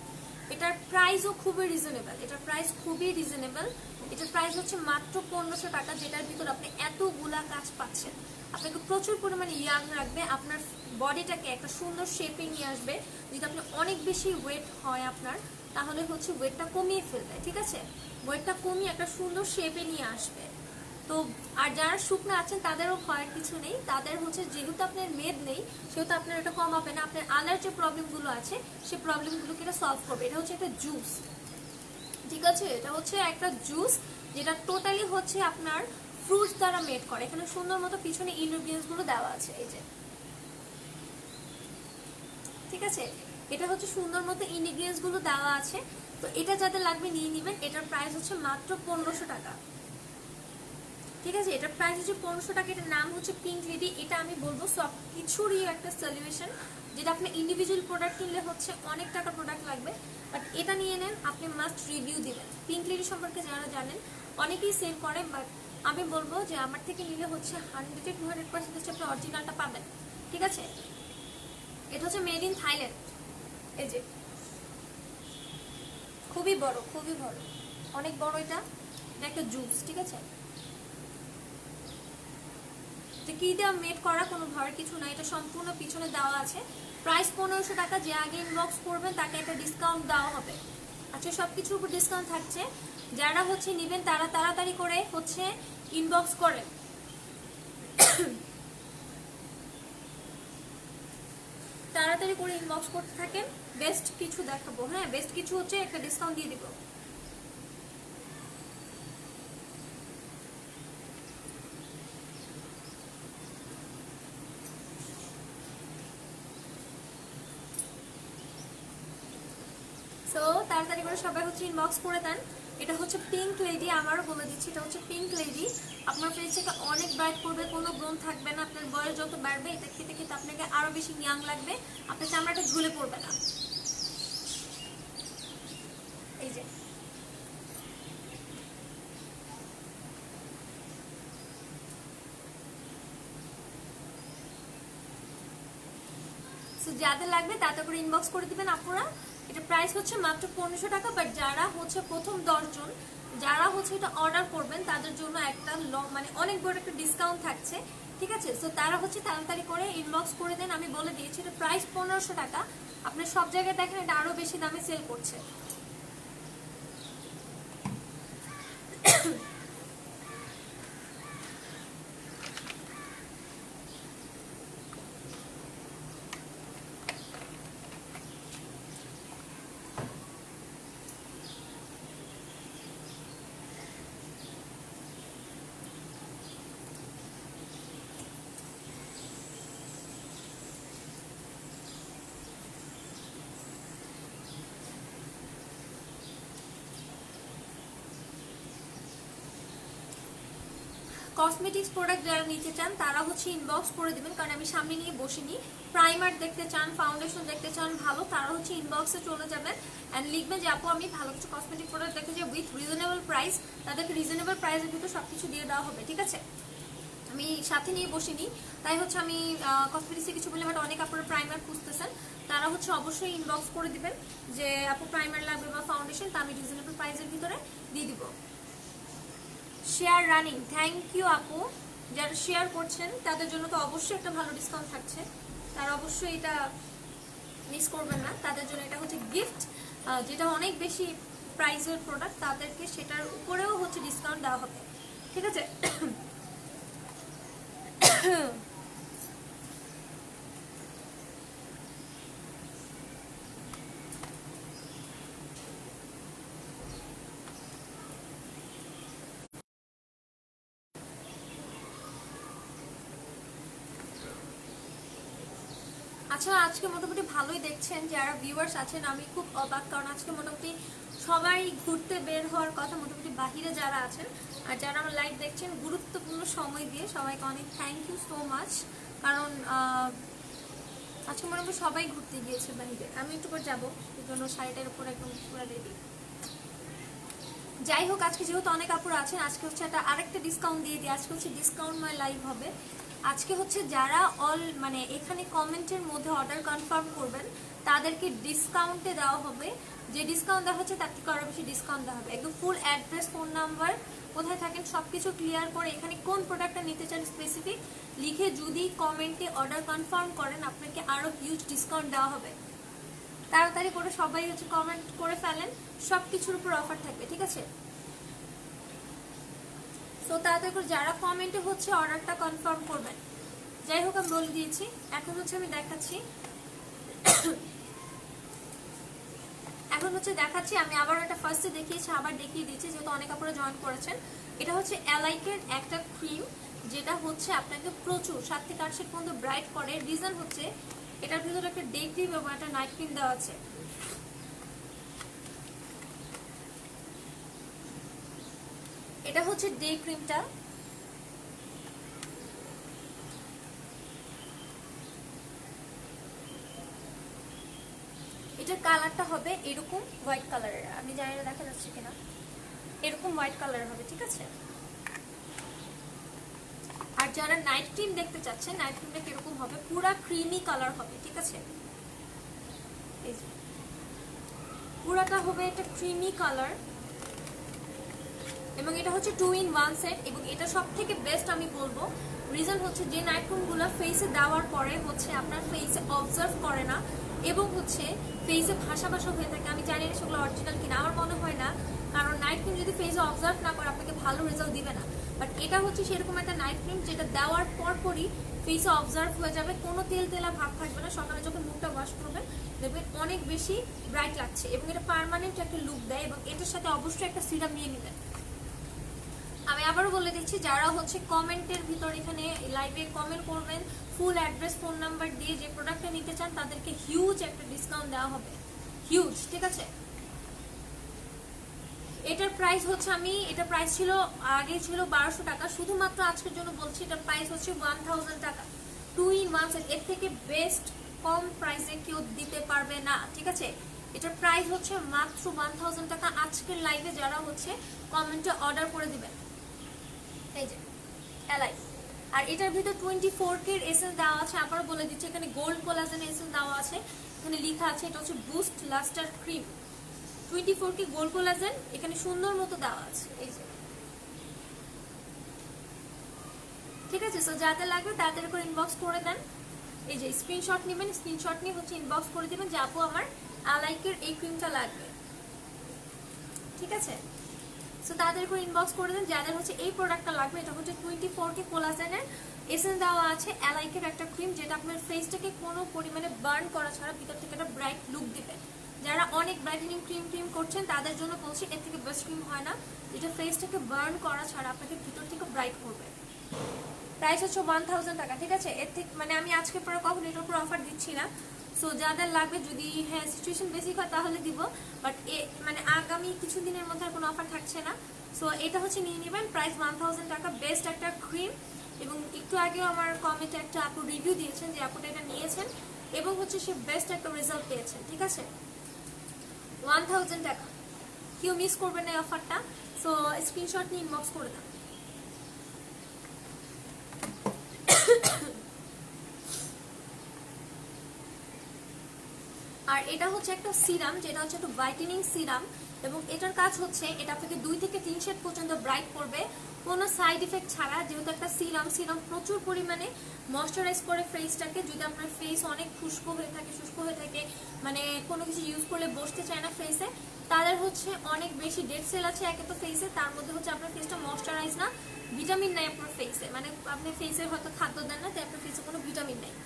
এটার প্রাইসও খুবই রিজনেবল, এটার প্রাইস খুবই রিজনেবল। এটার প্রাইস হচ্ছে মাত্র 1500 টাকা, যেটার ভিতর আপনি এতগুলা কাজ পাচ্ছেন। আপনাকে প্রচুর পরিমাণে ইয়াং রাখবে, আপনার বডিটাকে একটা সুন্দর শেপে নিয়ে আসবে। যদি আপনি অনেক বেশি ওয়েট হয় আপনার, তাহলে হচ্ছে ওয়েটটা কমিয়ে ফেলবে, ঠিক আছে, ওয়েটটা কমিয়ে একটা সুন্দর শেপে নিয়ে আসবে। তো আর যারা শুকনো আছেন তাদেরও ভয়ের কিছু নেই, তাদের হচ্ছে যেহেতু আপনার মেদ নেই সেহেতু আপনার এটা কমাবে না, আপনার আলার যে প্রবলেমগুলো আছে সেই প্রবলেমগুলোকে এটা সলভ করবে। এটা হচ্ছে একটা জুস, ঠিক আছে, এটা হচ্ছে একটা জুস যেটা টোটালি হচ্ছে আপনার ফ্রুটস দ্বারা মেড করে। এখানে সুন্দর মতো পিছনে ইনগ্রেডিয়েন্টস গুলো দেওয়া আছে, এই যে, ঠিক আছে, এটা হচ্ছে সুন্দর মতো ইনগ্রেডিয়েন্টস গুলো দেওয়া আছে। তো এটা যাদের লাগবে নিয়ে নেবেন। এটার প্রাইস হচ্ছে মাত্র 1500 টাকা, ঠিক আছে। এটার প্রাইস হচ্ছে 1500 টাকা। এটার নাম হচ্ছে পিঙ্ক লেডি। এটা আমি বলবো সব কিছুরই একটা সলিউশন, যেটা আপনি ইন্ডিভিজুয়াল প্রোডাক্ট কিনলে হচ্ছে অনেক টাকা প্রোডাক্ট লাগবে, বাট এটা নিয়ে নেন, আপনি মাস্ট রিভিউ দিবেন। পিঙ্ক লেডি সম্পর্কে যারা জানেন অনেকেই সেল করে, বাট আমি বলবো যে আমার থেকে নিলে হচ্ছে 100-200% হচ্ছে আপনি অরিজিনালটা পাবেন, ঠিক আছে। এটা হচ্ছে মেড ইন থাইল্যান্ড, এই যে, খুবই বড়, খুবই বড়, অনেক বড়। এটা একটা জুস, ঠিক আছে। কি দেওয়া মেড করা, কোনো ভয়ের কিছু না, এটা সম্পূর্ণ পিছনে দেওয়া আছে। প্রাইস 1500 টাকা। যে আগে ইনবক্স করবেন তাকে একটা ডিসকাউন্ট দেওয়া হবে। আচ্ছা, সবকিছুর উপর ডিসকাউন্ট থাকছে। যারা হচ্ছে নেবেন তারা তাড়াতাড়ি করে হচ্ছে ইনবক্স করেন, তাড়াতাড়ি করে ইনবক্স করতে থাকেন। বেস্ট কিছু দেখাবো, হ্যাঁ, বেস্ট কিছু হচ্ছে একটা ডিসকাউন্ট দিয়ে দিব। সো তাড়াতাড়ি করে সবাই হচ্ছে ইনবক্স করে দেন। এটা হচ্ছে পিঙ্ক লেডি, আবারও বলে দিচ্ছি, এটা হচ্ছে পিঙ্ক লেডি। আপনার ফেসটাকে অনেক ব্রাইট করবে, কোনো ব্রণ থাকবে না। আপনার বয়স যত বাড়বে এটা খেতে খেতে আপনাকে আরো বেশি ইয়াং লাগবে, আপনার চামড়াটা ঝুলে পড়বে না। এই যে, যাদের লাগবে তাতে করে ইনবক্স করে দিবেন আপনারা। এটা প্রাইস হচ্ছে মাত্র 1500 টাকা। বাট যারা হচ্ছে প্রথম 10 জন যারা হচ্ছে এটা অর্ডার করবেন তাদের জন্য একটা মানে অনেক বড় একটা ডিসকাউন্ট থাকছে, ঠিক আছে? সো তারা হচ্ছে তাড়াতাড়ি করে ইনবক্স করে দেন। আমি বলে দিয়েছি এটা প্রাইস 1500 টাকা। আপনি সব জায়গায় দেখেন এটা আরো বেশি দামে সেল করছে। কসমেটিক্স প্রোডাক্ট যারা নিতে চান তারা হচ্ছে ইনবক্স করে দিবেন, কারণ আমি সামনে নিয়ে বসিনি। প্রাইমার দেখতে চান, ফাউন্ডেশন দেখতে চান ভালো, তারা হচ্ছে ইনবক্সে চলে যাবেন অ্যান্ড লিখবেন যে আপু আমি ভালো কিছু কসমেটিক প্রোডাক্ট দেখতে চাই উইথ রিজনেবল প্রাইস। তাদেরকে রিজনেবল প্রাইসের ভিতরে সবকিছু দিয়ে দেওয়া হবে, ঠিক আছে? আমি সাথে নিয়ে বসিনি, তাই হচ্ছে আমি কসমেটিক্সে কিছু বলে। বাট অনেক আপনারা প্রাইমার খুঁজতেছেন, তারা হচ্ছে অবশ্যই ইনবক্স করে দিবেন যে আপু প্রাইমার লাগবে বা ফাউন্ডেশন, তা আমি রিজনেবল প্রাইসের ভিতরে দিয়ে দিব। শেয়ার রানিং, থ্যাংক ইউ আপু। যারা শেয়ার করছেন তাদের জন্য তো অবশ্যই একটা ভালো ডিসকাউন্ট থাকছে, তারা অবশ্যই এটা মিস করবেন না। তাদের জন্য এটা হচ্ছে গিফট, যেটা অনেক বেশি প্রাইসের প্রোডাক্ট, তাদেরকে সেটার উপরেও হচ্ছে ডিসকাউন্ট দেওয়া হবে, ঠিক আছে? আচ্ছা, আজকে মোটামুটি ভালোই দেখছেন যারা ভিউয়ার্স আছেন। আমি খুব অবাক, কারণ আজকে মোটামুটি সবাই ঘুরতে বের হওয়ার কথা, মোটামুটি বাহিরে যারা আছেন আর যারা আমার লাইভ দেখছেন গুরুত্বপূর্ণ সময় দিয়ে সবাইকে অনেক থ্যাংক ইউ সো মাচ। কারণ আজকে মোটামুটি সবাই ঘুরতে গিয়েছে বাহিরে, আমি একটু করে যাবো, এই জন্য শাড়িটার উপর একদম পুরো রেডি। যাই হোক, আজকে যেহেতু অনেক আপুরা আছেন, আজকে হচ্ছে একটা আরেকটা ডিসকাউন্ট দিয়ে দিই। আজকে হচ্ছে ডিসকাউন্ট মাই লাইভ হবে। আজকে হচ্ছে যারা মানে এখানে কমেন্টের মধ্যে অর্ডার কনফার্ম করবেন তাদেরকে ডিসকাউন্টে দেওয়া হবে। যে ডিসকাউন্ট দেওয়া হচ্ছে তার থেকে আরো বেশি ডিসকাউন্ট দেওয়া হবে। একদম ফুল অ্যাড্রেস, ফোন নাম্বার, কোথায় থাকেন সবকিছু ক্লিয়ার করে, এখানে কোন প্রোডাক্টটা নিতে চান স্পেসিফিক লিখে যদি কমেন্টে অর্ডার কনফার্ম করেন আপনাকে আরো হিউজ ডিসকাউন্ট দেওয়া হবে। তাড়াতাড়ি করে সবাই হচ্ছে কমেন্ট করে ফেলেন, সবকিছুর উপর অফার থাকবে, ঠিক আছে? তো তাড়াতাড়ি করে যারা কমেন্টে হচ্ছে অর্ডারটা কনফার্ম করবেন। যাই হোক, আমি বলে দিয়েছি। এখন হচ্ছে আমি দেখাচ্ছি, আমি আবার একটা ফার্স্টে দেখিয়েছি, আবার দেখিয়ে দিচ্ছি যেহেতু অনেক আপনারা জয়েন করেছেন। এটা হচ্ছে অ্যালাইকের একটা ক্রিম, যেটা হচ্ছে আপনাকে প্রচুর 7 থেকে 8 পর্যন্ত ব্রাইট করে। রিজন হচ্ছে এটার ভিতরে একটা ডে ক্রিম এবং একটা নাইট ক্রিম দেওয়া আছে। এটা হচ্ছে ডে ক্রিমটা, এটার কালারটা হবে এরকম হোয়াইট কালারের। আমি জানি না দেখা যাচ্ছে কিনা, এরকম হোয়াইট কালার হবে, ঠিক আছে? আর যারা নাইট ক্রিম দেখতে চাচ্ছেন, নাইট ক্রিমটা কিরকম হবে, পুরা ক্রিমি কালার হবে, ঠিক আছে? এই যে পুরাটা হবে এটা ক্রিমি কালার, এবং এটা হচ্ছে 2 in 1 সেট। এবং এটা সব থেকে বেস্ট আমি বলবো, রিজন হচ্ছে যে নাইট ক্রিমগুলো ফেসে দেওয়ার পরে হচ্ছে আপনার ফেসে অবজার্ভ করে না এবং হচ্ছে ফেসে ভাসা ভাসা হয়ে থাকে। আমি জানি না সেগুলো অরিজিনাল কিনা, আমার মনে হয় না, কারণ নাইট ক্রিম যদি ফেসে অবজার্ভ না করে আপনাকে ভালো রেজাল্ট দিবে না। বাট এটা হচ্ছে সেরকম একটা নাইট ক্রিম যেটা দেওয়ার পরই ফেসে অবজার্ভ হয়ে যাবে, কোনো তেল তেলা ভাব থাকবে না। সকালে যখন মুখটা ওয়াশ করবেন দেখবেন অনেক বেশি ব্রাইট লাগছে, এবং এটা পার্মানেন্ট একটা লুক দেয়। এবং এটার সাথে অবশ্যই একটা সিরাম নিয়ে নেবেন। আমি আবারও বলে দিচ্ছি, যারা হচ্ছে কমেন্টের ভিতর এখানে লাইভে কমেন্ট করবেন ফুল অ্যাড্রেস, ফোন নাম্বার দিয়ে যে প্রোডাক্টটা নিতে চান তাদেরকে হিউজ একটা ডিসকাউন্ট দেওয়া হবে, হিউজ, ঠিক আছে? এটার প্রাইস হচ্ছে, এটা প্রাইস ছিল আগে ছিল 1200 টাকা, শুধুমাত্র আজকের জন্য বলছি এটার প্রাইস হচ্ছে 1000 টাকা। 2 in 1 সেট, এর থেকে বেস্ট কম প্রাইসে কেউ দিতে পারবে না, ঠিক আছে? এটার প্রাইস হচ্ছে মাত্র 1000 টাকা। আজকের লাইভে যারা হচ্ছে কমেন্টে অর্ডার করে দিবেন, এই যে এলাই আর এটার ভিতর 24K এর এসেন্স দেওয়া আছে। আবারও বলে দিচ্ছি, এখানে গোল্ড কোলাজেন এসেন্স দেওয়া আছে, এখানে লেখা আছে এটা হচ্ছে boost লাস্টার cream. 24K gold collagen এখানে সুন্দর মতো দেওয়া আছে, এই যে। ঠিক আছে, সো যাদের লাগবে তাড়াতাড়ি করে ইনবক্স করে দেন। এই যে স্ক্রিনশট নেবেন, স্ক্রিনশট নিয়ে হচ্ছে ইনবক্স করে দিবেন যে আপু আমার আলাইকের এই ক্রিমটা লাগবে। ঠিক আছে, সো তাড়াতাড়ি করে ইনবক্স করে দেন যাদের হচ্ছে এই প্রোডাক্টটা লাগবে। এটা হচ্ছে 24K কোলাজেনের এসেন্স দেওয়া আছে, অ্যালাইকের একটা ক্রিম যেটা আপনার ফেসটাকে কোনো পরিমাণে বার্ন করা ছাড়া ভিতর থেকে একটা ব্রাইট লুক দিবে। যারা অনেক ব্রাইটেনিং ক্রিম করছেন তাদের জন্য বলছি এর থেকে বেস্ট ক্রিম হয় না, যেটা ফেসটাকে বার্ন করা ছাড়া আপনাকে ভিতর থেকে ব্রাইট করবে। প্রাইস হচ্ছে 1000 টাকা। ঠিক আছে, এর থেকে মানে আমি আজকে পরে কখন এটার উপর অফার দিচ্ছি না। সো যাদের লাগবে, যদি হ্যাঁ সিচুয়েশন বেসিক হয় তাহলে দিব, বাট মানে আগামী কিছু দিনের মধ্যে আর কোনো অফার থাকছে না। সো এটা হচ্ছে নিয়ে নেবেন, প্রাইস 1000 টাকা। বেস্ট একটা ক্রিম, এবং একটু আগেও আমার কমেন্টে একটা আপু রিভিউ দিয়েছেন যে আপুটা এটা নিয়েছেন এবং হচ্ছে সে বেস্ট একটা রেজাল্ট পেয়েছেন। ঠিক আছে, 1000 টাকা, কেউ মিস করবেন না এই অফারটা। সো স্ক্রিনশট নিয়ে ইনবক্স করে দেন। আর এটা হচ্ছে একটা সিরাম, যেটা হচ্ছে একটা ব্রাইটেনিং সিরাম, এবং এটার কাজ হচ্ছে এটা আপনাকে 2 থেকে 3 শেড পর্যন্ত ব্রাইট করবে কোনো সাইড ইফেক্ট ছাড়া। যেহেতু একটা সিরাম প্রচুর পরিমাণে ময়শ্চারাইজ করে ফেসটাকে। যদি আপনার ফেস অনেক শুষ্ক হয়ে থাকে, মানে কোনো কিছু ইউজ করলে বসতে চায় না ফেসে, তাদের হচ্ছে অনেক বেশি ডেড সেল আছে একে তো ফেসে, তার মধ্যে হচ্ছে আপনার ফেসটা ময়শ্চারাইজ না, ভিটামিন নাই আপনার ফেসে, মানে আপনি ফেসের হয়তো খাদ্য দেন না, তাই আপনার ফেসে কোনো ভিটামিন নেই।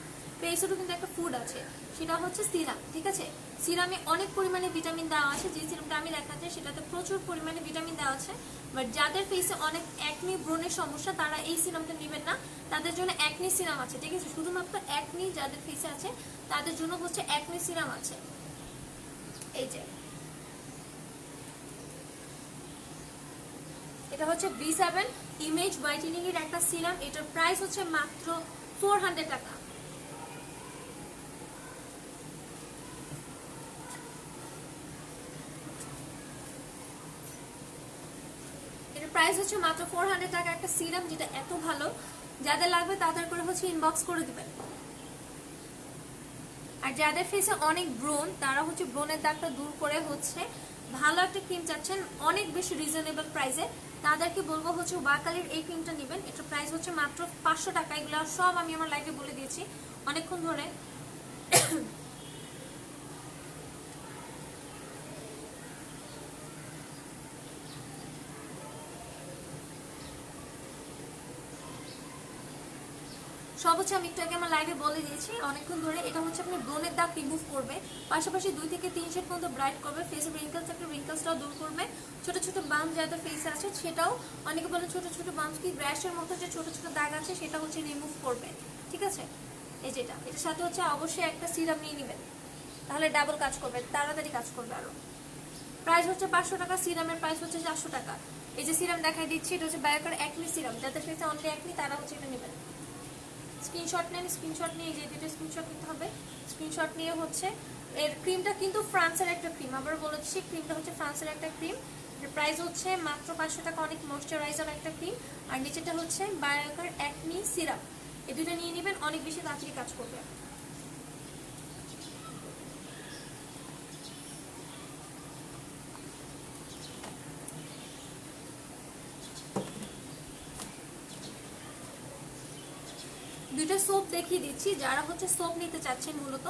ফেসেরও কিন্তু একটা ফুড আছে, সেটা হচ্ছে সিরাম। ঠিক আছে, সিরামে অনেক পরিমাণে ভিটামিন দেওয়া আছে। যে সিরামটা আমি দেখাচ্ছি সেটাতে প্রচুর পরিমাণে ভিটামিন দেওয়া আছে। বাট যাদের ফেসে অনেক অ্যাকনি ব্রণের সমস্যা তারা এই সিরামটা নেবেন না, তাদের জন্য অ্যাকনি সিরাম আছে। ঠিক আছে, শুধুমাত্র অ্যাকনি যাদের ফেসে আছে তাদের জন্য হচ্ছে অ্যাকনি সিরাম আছে। এই যে এটা হচ্ছে B7 ইমেজ হোয়াইটেনিং এর একটা সিরাম। এটার প্রাইস হচ্ছে মাত্র 400 টাকা। প্রাইস হচ্ছে মাত্র 400 টাকা একটা সিরাম, যেটা এত ভালো। যাদের লাগবে তাদের করে হচ্ছে ইনবক্স করে দিবেন। আর যাদের ফেসে অনেক ব্রণ, তারা হচ্ছে ব্রণের দাগটা দূর করে হচ্ছে ভালো একটা ক্রিম চাচ্ছেন অনেক বেশি রিজনেবল প্রাইসে, তাদেরকে বলবো হচ্ছে ওয়াকালির এই ক্রিমটা নেবেন। এটার প্রাইস হচ্ছে মাত্র 500 টাকা। এগুলো সব আমি আমার লাইভে বলে দিয়েছি অনেকক্ষণ ধরে। সব হচ্ছে আমি একটু আগে আমার লাইভে বলে দিয়েছি অনেকক্ষণ ধরে। এটা হচ্ছে আপনার ব্রণের দাগ রিমুভ করবে, পাশাপাশি 2 থেকে 3 শেড পর্যন্ত ব্রাইট করবে, ফেসের রিঙ্কেলস একটা রিঙ্কেলসটাও দূর করবে, ছোট ছোট বাম্প যাদের ফেসে আছে সেটাও, অনেকে বলে ছোট ছোট বাম্পস কি র্যাশের মতো যে ছোট ছোট দাগ আছে সেটা হচ্ছে রিমুভ করবে। ঠিক আছে, এই যেটা, এটার সাথে হচ্ছে অবশ্যই একটা সিরাম নিয়ে নেবেন, তাহলে ডাবল কাজ করবে, তাড়াতাড়ি কাজ করবে আরো। প্রাইস হচ্ছে 500 টাকা, সিরামের প্রাইস হচ্ছে 400 টাকা। এই যে সিরাম দেখাই দিচ্ছি, এটা হচ্ছে বায়োকার অ্যাকনি সিরাম, যাদের ফেসে অনলি অ্যাকনি তারা হচ্ছে এটা নেবেন। স্ক্রিনশট নেন, স্ক্রিনশট নিয়ে যে দুটো স্ক্রিনশট নিতে হবে, স্ক্রিনশট নিয়ে হচ্ছে এর ক্রিমটা কিন্তু ফ্রান্সের একটা ক্রিম, আবার বলে দিচ্ছি ক্রিমটা হচ্ছে ফ্রান্সের একটা ক্রিম। এর প্রাইস হচ্ছে মাত্র 500 টাকা, অনেক ময়শ্চারাইজার একটা ক্রিম। আর নিচেটা হচ্ছে বায়োকার অ্যাকনি সিরাম, এই দুটো নিয়ে নেবেন, অনেক বেশি তাড়াতাড়ি কাজ করবে। দুইটা সোপ দেখিয়ে দিচ্ছি, যারা হচ্ছে সোপ নিতে চাচ্ছেন মূলত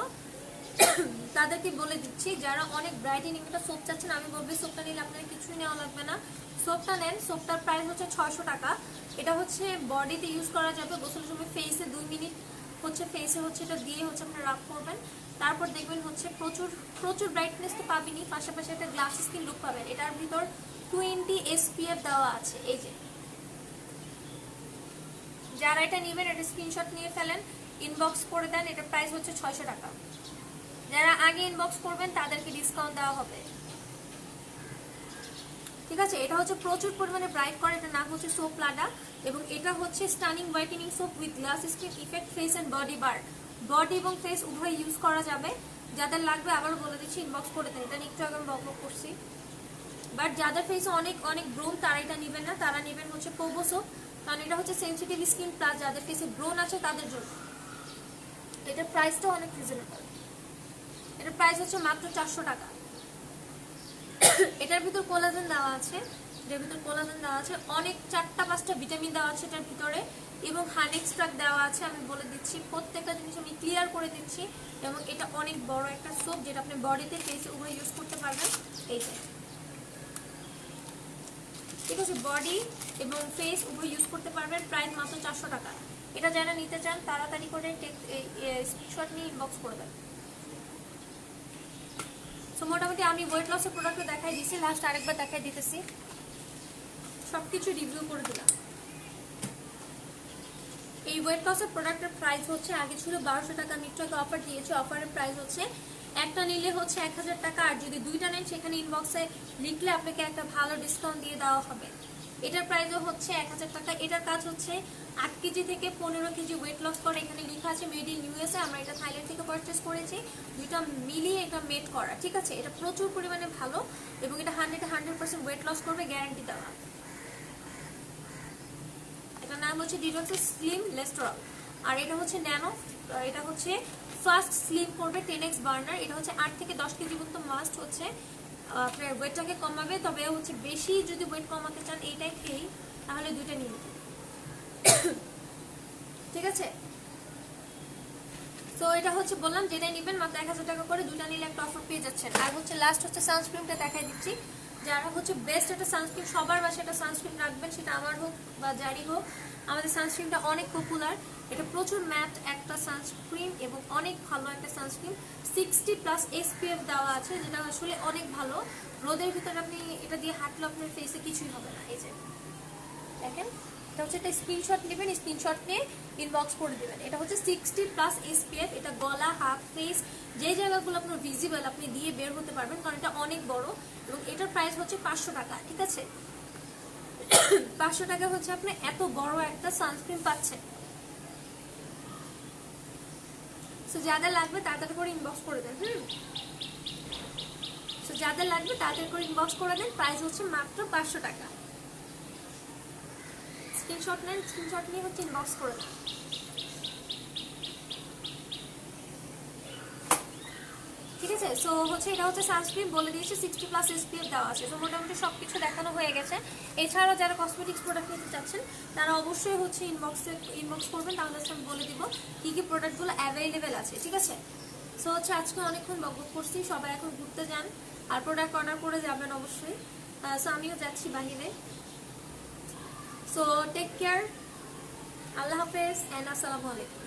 তাদেরকে বলে দিচ্ছি, যারা অনেক ব্রাইটেনিং একটা সোপ চাচ্ছেন আমি বলবো সোপটা নিলে আপনাদের কিছুই নেওয়া লাগবে না, সোপটা নেন। সোপটার প্রাইস হচ্ছে 600 টাকা। এটা হচ্ছে বডিতে ইউজ করা যাবে, গোসলের সময় ফেসে 2 মিনিট হচ্ছে ফেসে হচ্ছে এটা দিয়ে হচ্ছে আপনারা রাব করবেন, তারপর দেখবেন হচ্ছে প্রচুর প্রচুর ব্রাইটনেস তো পাবেনই, পাশাপাশি একটা গ্লাস স্কিন লুক পাবেন। এটার ভিতর 20 SPF দেওয়া আছে। এই যে যারা এটা নেবেন এটা স্ক্রিনশট নিয়ে ফেলেন, ইনবক্স করে দেন। এটার প্রাইস হচ্ছে 600 টাকা। যারা আগে ইনবক্স করবেন তাদেরকে ডিসকাউন্ট দেওয়া হবে। ঠিক আছে, এটা হচ্ছে প্রচুর পরিমাণে ব্রাইট করে, এটা নাম হচ্ছে সোপ লাডা, এবং এটা হচ্ছে stunning whitening soap with glass skin effect face and body bar, body এবং ফেস উভয় ইউজ করা যাবে। যাদের লাগবে আবারও বলে দিচ্ছি ইনবক্স করে দেন। এটা একটু আগে আমি বক করছি, বাট যাদের ফেসে অনেক অনেক ব্রণ তারা এটা নেবেন না, তারা নেবেন হচ্ছে পোবো সোপ। কারণ এটা হচ্ছে সেনসিটিভ স্কিন প্লাস যাদের ফেসে ব্রোন আছে তাদের জন্য। এটার প্রাইসটাও অনেক রিজনেবল, এটার প্রাইস হচ্ছে মাত্র 400 টাকা। এটার ভিতর কোলাজেন দেওয়া আছে, এটার ভিতর কোলাজেন দেওয়া আছে, অনেক 4-5টা ভিটামিন দেওয়া আছে এটার ভিতরে, এবং হানি এক্সট্রাক্ট দেওয়া আছে। আমি বলে দিচ্ছি প্রত্যেকটা জিনিস আমি ক্লিয়ার করে দিচ্ছি। এবং এটা অনেক বড় একটা সোপ যেটা আপনি বডিতে ফেসে উভয় ইউজ করতে পারবেন। এই যে ঠিক আছে, বডি এবং ফেস উভয় ইউজ করতে পারবেন। প্রাইস মাত্র 400 টাকা। এটা যারা নিতে চান তাড়াতাড়ি করে স্ক্রিনশট নিয়ে ইনবক্স করে দেন। সো মোটামুটি আমি ওয়েট লসের প্রোডাক্টও দেখাই দিয়েছি, লাস্ট আরেকবার দেখাই দিতেছি, সবকিছু রিভিউ করে দিলাম। এই ওয়েট লসের প্রোডাক্টের প্রাইস হচ্ছে আগে ছিল 1200 টাকা, আমি একটু অফার দিয়েছি, অফারের প্রাইস হচ্ছে একটা নিলে হচ্ছে 1000 টাকা, আর যদি দুইটা নেন সেখানে ইনবক্সে লিখলে আপনাকে একটা ভালো ডিসকাউন্ট দিয়ে দেওয়া হবে। এটার প্রাইসও হচ্ছে 1000 টাকা। এটার কাজ হচ্ছে 8 কেজি থেকে 15 কেজি ওয়েট লস করে। এখানে লেখা আছে মেড ইন ইউএসএ, আমরা এটা থাইল্যান্ড থেকে পারচেস করেছি, দুইটা মিলিয়ে এটা মেড করা, ঠিক আছে। এটা প্রচুর পরিমাণে ভালো এবং এটা 100% ওয়েট লস করবে, গ্যারান্টি দেওয়া। এটার নাম হচ্ছে ডিটক্স স্লিম লেস্টোরাল, আর এটা হচ্ছে ন্যানো, এটা হচ্ছে ফাস্ট স্লিম করবে 10x বার্নার। এটা হচ্ছে 8 থেকে 10 কেজি মতো মাস্ট হচ্ছে আপনার ওয়েটটাকে কমাবে। তবে হচ্ছে বেশি যদি ওয়েট কমাতে চান এইটাই খেয়েই, তাহলে দুইটা নিয়ে নিন, ঠিক আছে। তো এটা হচ্ছে বললাম যেটাই নেবেন মাত্র 1000 টাকা করে, দুটা নিলে একটা অফার পেয়ে যাচ্ছেন। আর হচ্ছে লাস্ট হচ্ছে সানস্ক্রিনটা দেখাই দিচ্ছি, যারা হচ্ছে বেস্ট একটা সানস্ক্রিন, সবার বাসায় একটা সানস্ক্রিন রাখবেন, সেটা আমার হোক বা যারই হোক। আমাদের সানস্ক্রিনটা অনেক পপুলার, এটা প্রচুর ম্যাট একটা সানস্ক্রিন এবং অনেক ভালো একটা সানস্ক্রিন। 60+ SPF দেওয়া আছে, যেটা আসলে অনেক ভালো। রোদের ভিতরে আপনি এটা দিয়ে হাঁটলে আপনার ফেসে কিছুই হবে না। এই যে দেখেন, এটা হচ্ছে একটা স্ক্রিনশট নেবেন, স্ক্রিনশট নিয়ে ইনবক্স করে দেবেন। এটা হচ্ছে 60+ SPF, এটা গলা, হাত, ফেস যে জায়গাগুলো আপনার ভিজিবল আপনি দিয়ে বের হতে পারবেন, কারণ এটা অনেক বড়। এবং এটার প্রাইস হচ্ছে 500 টাকা, ঠিক আছে। 500 টাকা হচ্ছে আপনি এত বড় একটা সানস্ক্রিন পাচ্ছেন। সো যাদের লাগবে তাড়াতাড়ি করে ইনবক্স করে দেন। সো যাদের লাগবে তাড়াতাড়ি করে ইনবক্স করে দেন। প্রাইস হচ্ছে মাত্র 500 টাকা। স্ক্রিনশট নেন, স্ক্রিনশট নিয়ে হচ্ছে ইনবক্স করে দেন, ঠিক আছে। সো হচ্ছে এটা হচ্ছে সানস্ক্রিন বলে দিয়েছে, 60+ SPF দেওয়া আছে। তো মোটামুটি সবকিছু দেখানো হয়ে গেছে। এছাড়াও যারা কসমেটিক্স প্রোডাক্ট নিতে চাচ্ছেন তারা অবশ্যই হচ্ছে ইনবক্স করবেন, তাহলে হচ্ছে আমি বলে দিব কি কি প্রোডাক্টগুলো অ্যাভেলেবেল আছে, ঠিক আছে। সো হচ্ছে আজকে অনেকক্ষণ বকবক করছি, সবাই এখন ঘুরতে যান আর প্রোডাক্ট অর্ডার করে যাবেন অবশ্যই। সো আমিও যাচ্ছি বাহিরে। সো টেক কেয়ার, আল্লাহ হাফেজ অ্যান্ড আসসালামু আলাইকুম।